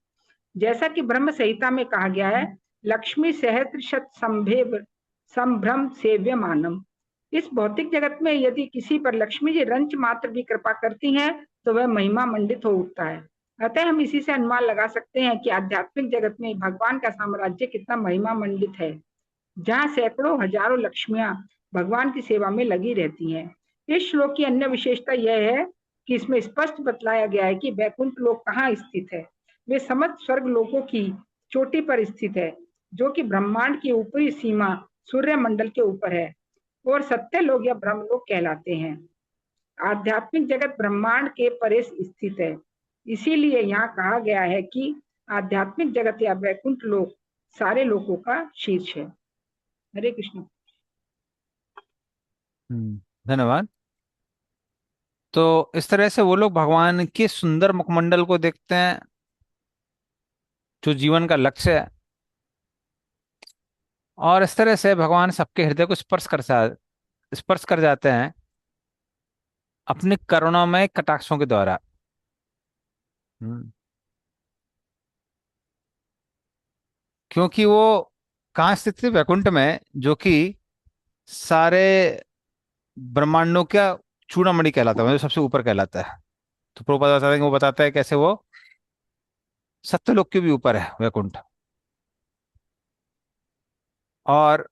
जैसा कि ब्रह्म संहिता में कहा गया है, लक्ष्मी सहस्र शत संभ्रम सेव्य मानम। इस भौतिक जगत में यदि किसी पर लक्ष्मी जी रंच मात्र भी कृपा करती हैं तो वह महिमा मंडित हो उठता है। अतः हम इसी से अनुमान लगा सकते हैं कि आध्यात्मिक जगत में भगवान का साम्राज्य कितना महिमा मंडित है, जहाँ सैकड़ों हजारों लक्ष्मियां भगवान की सेवा में लगी रहती हैं। इस श्लोक की अन्य विशेषता यह है कि इसमें स्पष्ट बतलाया गया है कि वैकुंठ लोक कहाँ स्थित है। वे समस्त स्वर्ग लोकों की चोटी पर स्थित है, जो कि ब्रह्मांड की ऊपरी सीमा सूर्य मंडल के ऊपर है और सत्य लोक या ब्रह्मलोक कहलाते हैं। आध्यात्मिक जगत ब्रह्मांड के परे स्थित है, इसीलिए यहाँ कहा गया है कि आध्यात्मिक जगत या वैकुंठ लोक सारे लोकों का शीर्ष है। हरे कृष्ण। धन्यवाद। तो इस तरह से वो लोग भगवान के सुंदर मुखमंडल को देखते हैं, जो जीवन का लक्ष्य है, और इस तरह से भगवान सबके हृदय को स्पर्श कर जाते हैं अपने करुणामय कटाक्षों के द्वारा। क्योंकि वो कहाँ स्थित है? वैकुंठ में, जो कि सारे ब्रह्मांडों का चूड़ामणि कहलाता है, जो सबसे ऊपर कहलाता है। तो प्रभुपाद बताते हैं कि वो बताता है कैसे वो सत्यलोक के भी ऊपर है वैकुंठ। और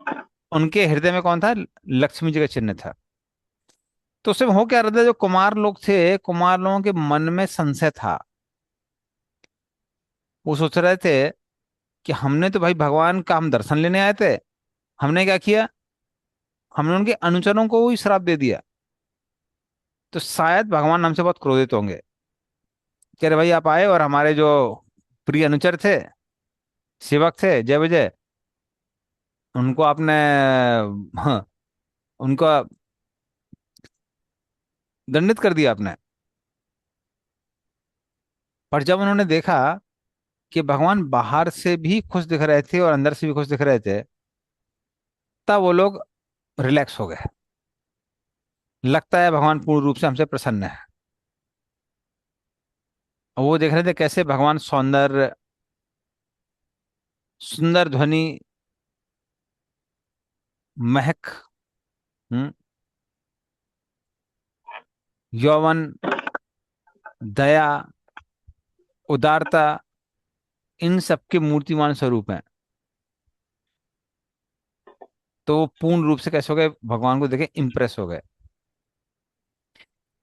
उनके हृदय में कौन था? लक्ष्मी जी का चिन्ह था। तो उससे हो क्या रहा था, जो कुमार लोग थे, कुमार लोगों के मन में संशय था। वो सोच रहे थे कि हमने तो भाई भगवान का हम दर्शन लेने आए थे, हमने क्या किया? हमने उनके अनुचरों को ही श्राप दे दिया। तो शायद भगवान हमसे बहुत क्रोधित होंगे। कह रहे भाई आप आए और हमारे जो प्रिय अनुचर थे, सेवक थे जय विजय, उनको आपने हाँ, उनका दंडित कर दिया आपने। पर जब उन्होंने देखा कि भगवान बाहर से भी खुश दिख रहे थे और अंदर से भी खुश दिख रहे थे, तब वो लोग रिलैक्स हो गए। लगता है भगवान पूर्ण रूप से हमसे प्रसन्न है। और वो देख रहे थे कैसे भगवान सौंदर्य, सुंदर ध्वनि, महक, हम्म, यौवन, दया, उदारता, इन सबके मूर्तिमान स्वरूप हैं। तो वो पूर्ण रूप से कैसे हो गए, भगवान को देखे इम्प्रेस हो गए।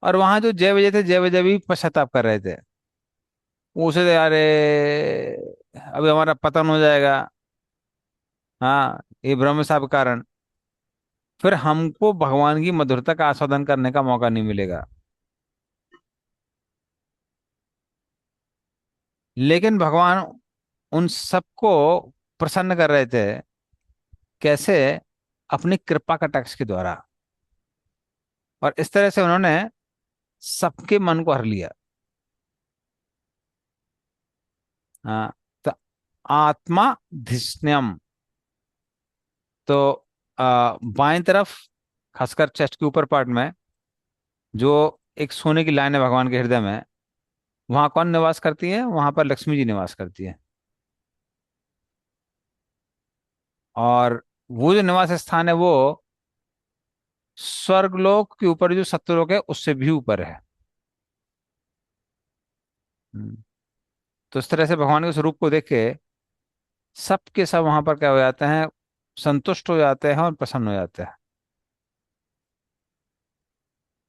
और वहां जो जय विजय थे, जय विजय भी पश्चाताप कर रहे थे। वो उसे यार अभी हमारा पतन हो जाएगा, हाँ, ये ब्रह्म साहब के कारण फिर हमको भगवान की मधुरता का आस्वादन करने का मौका नहीं मिलेगा। लेकिन भगवान उन सबको प्रसन्न कर रहे थे, कैसे? अपनी कृपा कटाक्ष के द्वारा। और इस तरह से उन्होंने सबके मन को हर लिया। हाँ। तो आत्मा धिष्ण्यम, तो बाएं तरफ, खासकर चेस्ट के ऊपर पार्ट में, जो एक सोने की लाइन है भगवान के हृदय में, वहां कौन निवास करती है? वहां पर लक्ष्मी जी निवास करती है। और वो जो निवास स्थान है वो स्वर्गलोक के ऊपर, जो सत्यलोक है उससे भी ऊपर है। हम्म। तो इस तरह से भगवान के स्वरूप को देख के सब के सब वहां पर क्या हो जाते हैं, संतुष्ट हो जाते हैं और प्रसन्न हो जाते हैं।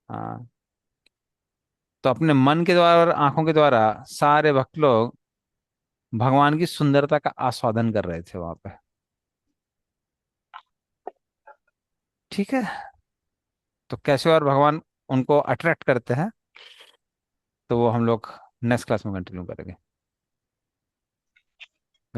हाँ। तो अपने मन के द्वारा और आंखों के द्वारा सारे भक्त लोग भगवान की सुंदरता का आस्वादन कर रहे थे वहां पे। ठीक है। तो कैसे और भगवान उनको अट्रैक्ट करते हैं, तो वो हम लोग नेक्स्ट क्लास में कंटिन्यू करेंगे।